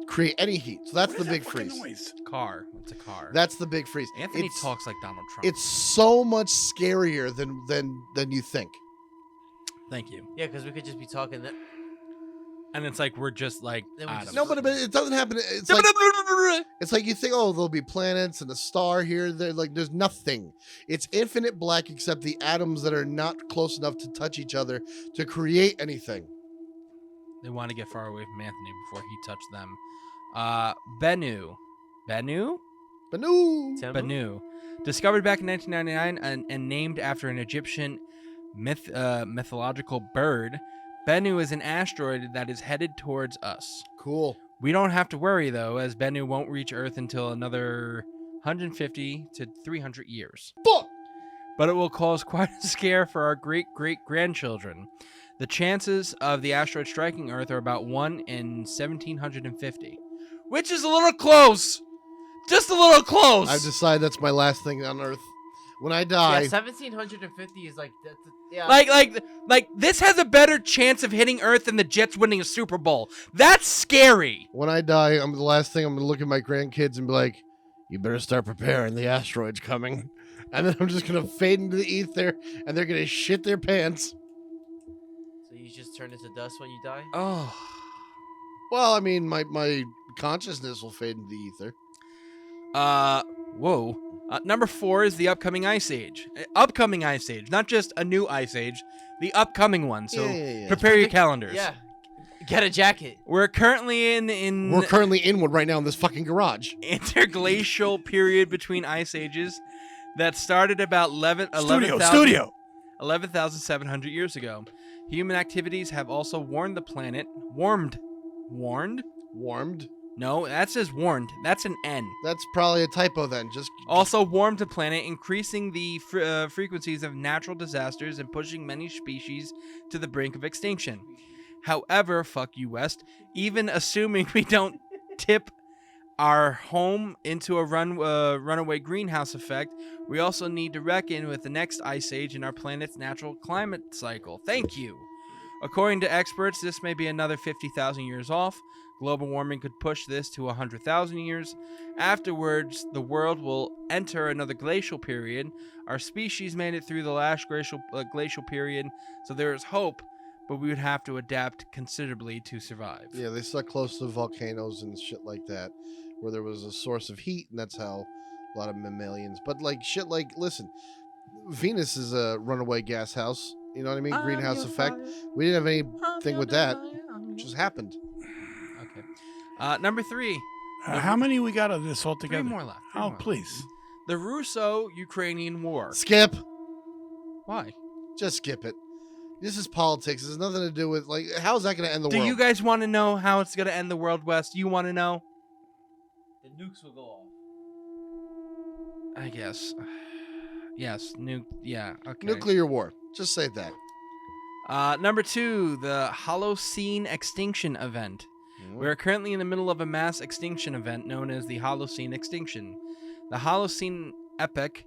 create any heat. So that's the Big Freeze. Noise? Car. It's a car. That's the Big Freeze. Anthony talks like Donald Trump. It's so much scarier than you think. Thank you. Yeah, because we could just be talking that. And it's like we're just like Then we atoms. No, but it doesn't happen. It's like you think, oh, there'll be planets and a star here. There, like, there's nothing. It's infinite black except the atoms that are not close enough to touch each other to create anything. They want to get far away from Anthony before he touched them. Bennu. Bennu. Discovered back in 1999 and named after an Egyptian mythological bird, Bennu is an asteroid that is headed towards us. Cool. We don't have to worry, though, as Bennu won't reach Earth until another 150 to 300 years. Fuck! But it will cause quite a scare for our great-great-grandchildren. The chances of the asteroid striking Earth are about 1 in 1,750. which is a little close. Just a little close. I've decided that's my last thing on Earth. When I Yeah, die, 1750 is like yeah. Like this has a better chance of hitting Earth than the Jets winning a Super Bowl. That's scary. when I die, the last thing I'm gonna look at my grandkids and be like, "You better start preparing. The asteroid's coming." And then I'm just gonna fade into the ether, and they're gonna shit their pants. So you just turn into dust when you die? Oh. Well, I mean, my consciousness will fade into the ether. Whoa. Number 4 is the upcoming ice age. Upcoming ice age, not just a new ice age, the upcoming one. So Yeah. prepare your calendars. Yeah. Get a jacket. We're currently in We're currently in one right now in this fucking garage. interglacial period between ice ages that started about 11,700 years ago. Human activities have also warmed the planet. Warmed? Warmed? No, that says warned. That's an N. That's probably a typo then. Just Also warmed the planet, increasing the frequencies of natural disasters and pushing many species to the brink of extinction. However, fuck you, West, even assuming we don't tip our home into a runaway greenhouse effect, we also need to reckon with the next ice age in our planet's natural climate cycle. Thank you. According to experts, this may be another 50,000 years off. Global warming could push this to 100,000 years. Afterwards, the world will enter another glacial period. Our species made it through the last glacial period, so there is hope, but we would have to adapt considerably to survive. yeah, they stuck close to volcanoes and shit like that, where there was a source of heat, and that's how a lot of mammalians. But like shit, like listen, Venus is a runaway gas house. You know what I mean? Greenhouse effect. We didn't have anything with that. It just happened. Okay. Number 3. How many we got of this 3 altogether? more left. 3 Oh, more. please. The Russo-Ukrainian War. Skip. Why? Just skip it. This is politics. It has nothing to do with like how's that going to end the Do world? you guys want to know how it's going to end the world, West? You want to know? The nukes will go off. I guess. Yes. Yeah. Okay. Nuclear war. Just say that. Number 2, the Holocene extinction event. We are currently in the middle of a mass extinction event known as the Holocene extinction. The Holocene epoch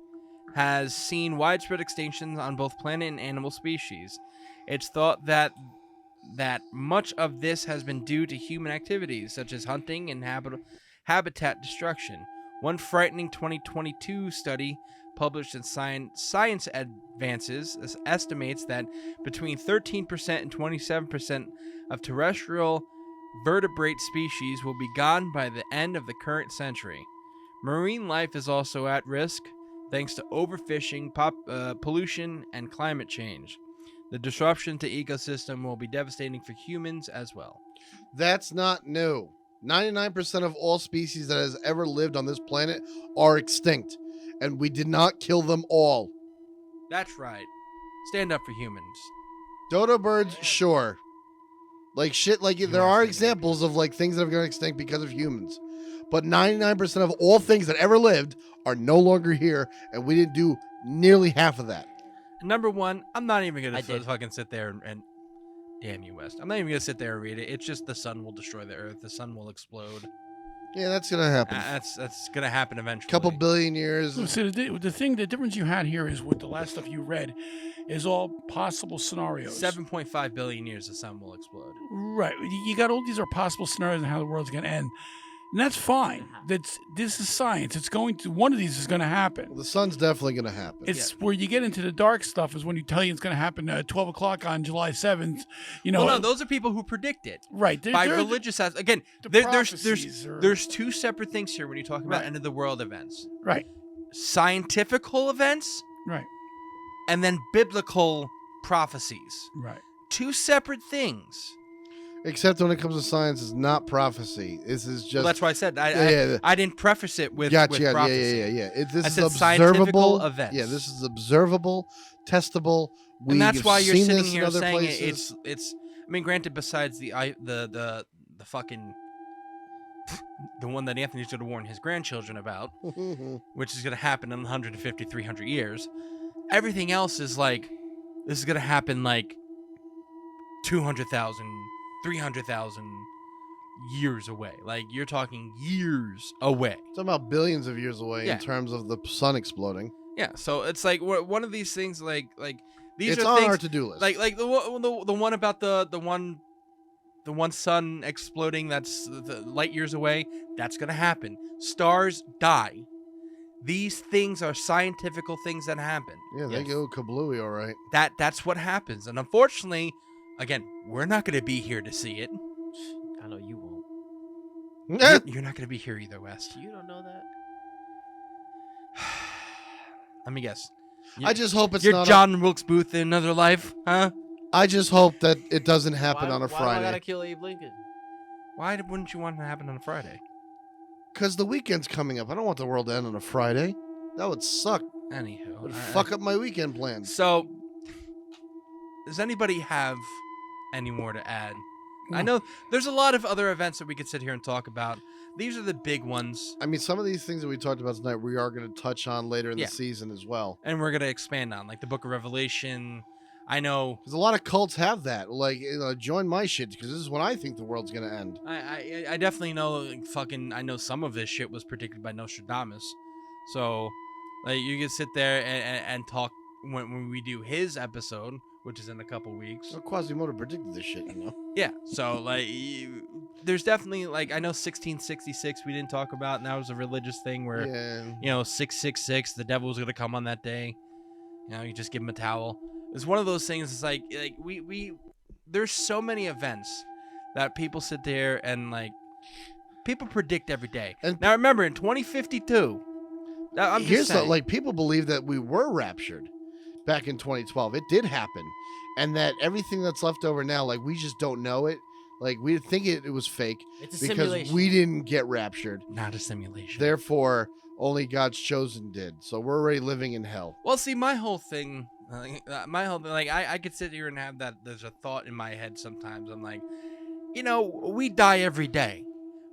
has seen widespread extinctions on both plant and animal species. It's thought that much of this has been due to human activities such as hunting and habitat destruction. One frightening 2022 study published in Science Advances estimates that between 13% and 27% of terrestrial vertebrate species will be gone by the end of the current century. Marine life is also at risk thanks to overfishing, pollution, and climate change. The disruption to ecosystem will be devastating for humans as well. That's not new. 99% of all species that has ever lived on this planet are extinct, and we did not kill them all. That's right. Stand up for humans. Dodo birds, sure. Like shit, like there are examples of like things that have gone extinct because of humans. But 99% of all things that ever lived are no longer here, and we didn't do nearly half of that. Number 1, I'm not even going I to did. fucking sit there and damn you, West. I'm not even going to sit there and read it. It's just the sun will destroy the earth. The sun will explode. Yeah, that's gonna happen. That's going to happen eventually. Couple billion years. So the difference you had here is with the last stuff you read is all possible scenarios. 7.5 billion years the sun will explode. Right. You got all these are possible scenarios and how the world's going to end. And that's fine. This is science. It's going to, one of these is going to happen. Well, the sun's definitely gonna happen. It's where you get into the dark stuff is when you tell you it's going to happen at 12 o'clock on July 7th. You know, Well, no, those are people who predict it. right. By religious again, the there's prophecies 2 separate things here when you talk about Right. end of the world events. Right. Scientifical events Right. and then biblical prophecies. Right. 2 separate things. Except when it comes to science, it's not prophecy. This is just. Well, that's why I said Yeah. I didn't preface it with, Gotcha. with Yeah. prophecy. This I is said observable scientifical events. Yeah, this is observable, testable. And that's We've why you're seen sitting this in here other saying places. it's. I mean, granted, besides the fucking the one that Anthony's going to warn his grandchildren about, which is going to happen in 150, 300 years. Everything else is like, this is going to happen like 200,000, 300,000 years away. Like, you're talking years away. It's about billions of years away Yeah. in terms of the sun exploding. Yeah, so it's like one of these things. Like these It's are on things our to-do list. like the one about the one sun exploding that's the light years away. That's gonna happen. Stars die. These things are scientifical things that happen. Yeah, they go kablooey, all right. That's what happens, and unfortunately, again, we're not gonna be here to see it. I know you won't. You're not gonna be here either, West. You don't know that. Let me guess. I just hope it's You're not. John Wilkes Booth in another life, huh? I just hope that it doesn't happen on a Why do I Friday. gotta kill Abe Lincoln? Why wouldn't you want it to happen on a Friday? Because the weekend's coming up. I don't want the world to end on a Friday. That would suck. Anywho, It would fuck up my weekend plans. So, does anybody have any more to add? I know there's a lot of other events that we could sit here and talk about. These are the big ones, I mean, some of these things that we talked about tonight, we are going to touch on later in Yeah. the season as well. and we're gonna expand on, like the Book of Revelation. I know. Because a lot of cults have that. Like, join my shit because this is when I think the world's going to end. I definitely know. Like, I know some of this shit was predicted by Nostradamus. So, like, you can sit there and talk when we do his episode, which is in a couple weeks. So Quasimodo predicted this shit, you know? Yeah, so like, there's definitely, like, I know 1666 we didn't talk about, and that was a religious thing where, Yeah. 666, the devil was gonna come on that day. You just give him a towel. It's one of those things. It's like we there's so many events that people sit there and like people predict every day. And now remember, in 2052, I'm just here's saying, like people believe that we were raptured back in 2012. It did happen, and that everything that's left over now, like we just don't know it. Like we think it was fake It's a because simulation. we didn't get raptured. not a simulation. Therefore, only God's chosen did. So we're already living in hell. Well, see, my whole thing, like, I could sit here and have that. There's a thought in my head sometimes. I'm like, we die every day,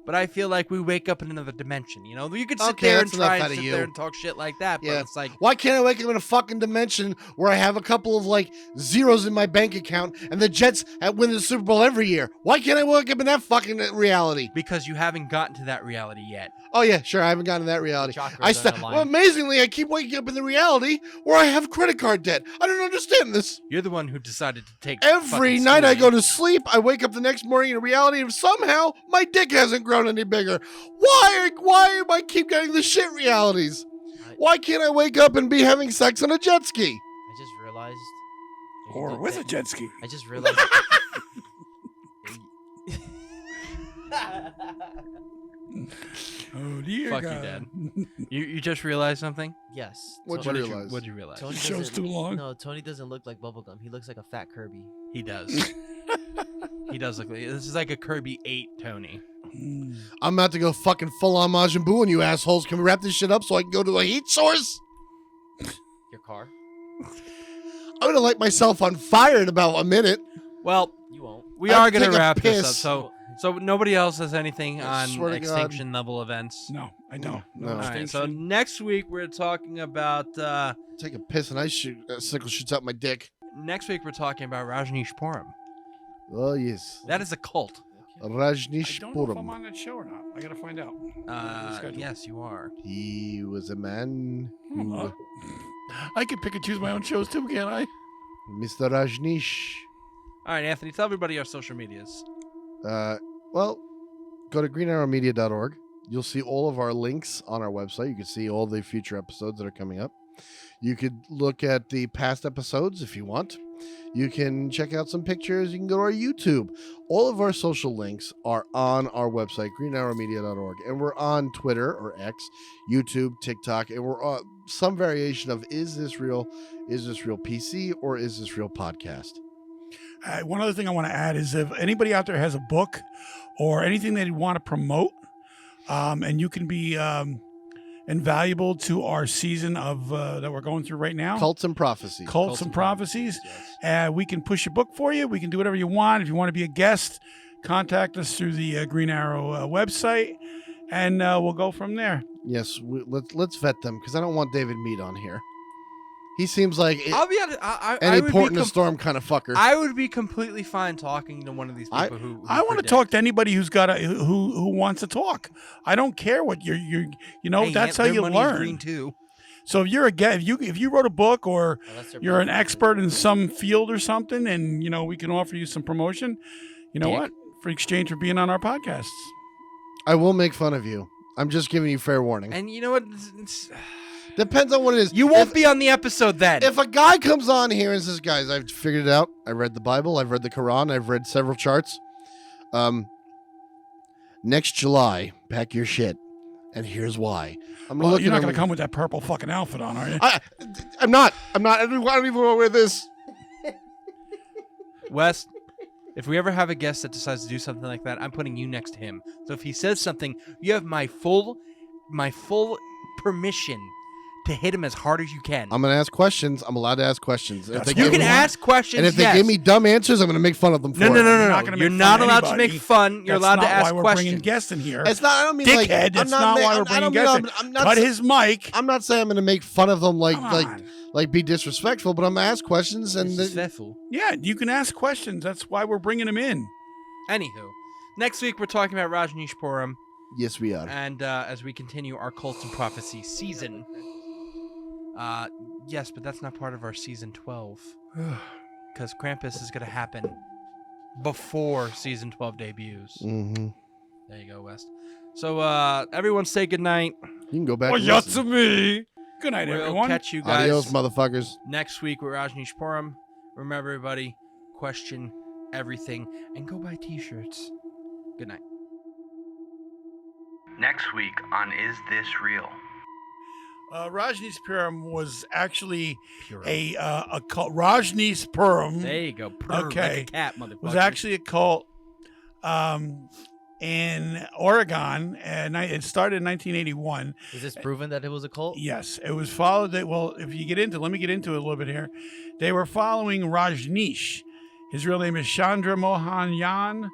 but I feel like we wake up in another dimension. You could sit Okay, there and that's enough try and out of sit you. there and talk shit like that, Yeah. but it's like, Why can't I wake up in a fucking dimension where I have a couple of like zeros in my bank account and the Jets win the Super Bowl every year? Why can't I wake up in that fucking reality? because you haven't gotten to that reality yet. Oh yeah, sure. I haven't gotten to that reality. Chakras on the line. Well, amazingly, I keep waking up in the reality where I have credit card debt. I don't understand this. You're the one who decided to take Every fucking night I schooling. go to sleep, I wake up the next morning in a reality of somehow my dick hasn't grown any bigger. Why am I keep getting the shit realities? Why can't I wake up and be having sex on a jet ski? I just realized. Or with a jet ski. I just realized. Oh dear Fuck God. you, Dad. You just realized something? Yes. What'd Tony- you realize? What'd you realize? Tony The show's doesn't- too long. No, Tony doesn't look like bubblegum. He looks like a fat Kirby. He does. He does look like this is like a Kirby 8 Tony. Mm. I'm about to go fucking full on Majin Buu on you assholes. Can we wrap this shit up so I can go to a heat source? Your car? I'm gonna light myself on fire in about a minute. Well, You won't. we I have are to gonna take a wrap this up. piss. So nobody else has anything I on swear to God. extinction level events. No, I don't. No. All right, so extinction. next week we're talking about Take a piss and I shoot sickle shoots out my dick. Rajneeshpuram. Oh yes, That is a cult. I don't know if I'm Rajneeshpuram. on that show or not. I gotta find out. Schedule. Yes, you are. He was a man, who, Uh, I can pick and choose my own shows too, can't I? Mr. Rajneesh. All right, Anthony, tell everybody our social medias. Well, go to greenarrowmedia.org. You'll see all of our links on our website. You can see all the future episodes that are coming up. You could look at the past episodes if you want. You can check out some pictures. You can go to our YouTube. All of our social links are on our website, greenarrowmedia.org. And we're on Twitter or X, YouTube, TikTok, and we're on some variation of Is This Real PC, or Is This Real podcast. One other thing I want to add is if anybody out there has a book or anything that you want to promote, and you can be invaluable to our season of that we're going through right now. Cults and Prophecies. Cults and Prophecies. We can push a book for you. We can do whatever you want. If you want to be a guest, contact us through the Green Arrow website, and we'll go from there. Yes, let's vet them because I don't want David Mead on here. He seems like I'll be honest. I any would port be in a storm kind of fucker. I would be completely fine talking to one of these people who I want to talk to anybody who's got who wants to talk. I don't care what you know. Hey, that's how their you money is learn. green too. So if you're if you wrote a book or that's their you're an business. expert in some field or something, and we can offer you some promotion. You know Dick. what? For exchange for being on our podcasts. I will make fun of you. I'm just giving you fair warning. And you know what? Depends on what it is. You won't be on the episode then. If a guy comes on here and says, "Guys, I've figured it out. I read the Bible. I've read the Quran. I've read several charts. Next July, pack your shit, and here's why." I'm gonna look You're at not going him. to come with that purple fucking outfit on, are you? I'm not. I don't even want to wear this. Wes, if we ever have a guest that decides to do something like that, I'm putting you next to him. So if he says something, you have my full permission to hit him as hard as you can. I'm gonna ask questions. I'm allowed to ask questions. If they You give can me- ask questions. and if they yes. give me dumb answers, I'm gonna make fun of them for No. it. not gonna You're make not fun of allowed to anybody. make fun. You're That's allowed to not ask why we're questions. bringing guests in here. It's not. I don't mean like. Dickhead, that's not why we're bringing guests in. I'm not Cut sa- his mic. I'm not saying I'm gonna make fun of them Come on. like be disrespectful, but I'm gonna ask questions and Disrespectful. Yeah, you can ask questions. That's why we're bringing him in. Anywho, next week we're talking about Rajneeshpuram, yes, we are. and as we continue our Cults and Prophecies season. Yes, but that's not part of our season 12, because Krampus is going to happen before season 12 debuts. Mm-hmm. There you go, West. So everyone say goodnight. You can go back. Oh, and yes listen. to me. Good night, We'll everyone. catch you guys Adios, motherfuckers. next week with Rajneeshpuram. Remember, everybody, question everything and go buy t-shirts. Good night. Next week on Is This Real? Rajneeshpuram was actually Pure. a cult. Rajneeshpuram There you go. Purr, Okay. like a cat, motherfucker. was actually a cult in Oregon, and it started in 1981. Is this proven that it was a cult? Yes, it was followed. Well, if you let me get into it a little bit here. They were following Rajneesh. His real name is Chandra Mohan Yan,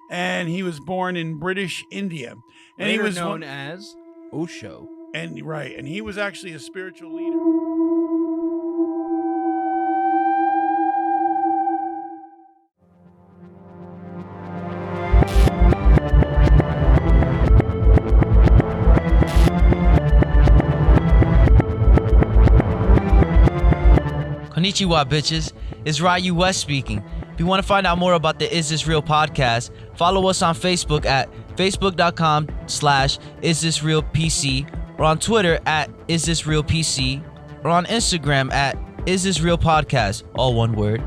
and he was born in British India. And Later he was known as Osho. and he was actually a spiritual leader. Konnichiwa, bitches. It's Ryu West speaking. If you want to find out more about the Is This Real podcast, follow us on Facebook at facebook.com/isthisrealpc, or on Twitter at isthisrealpc, or on Instagram at isthisrealpodcast, all one word.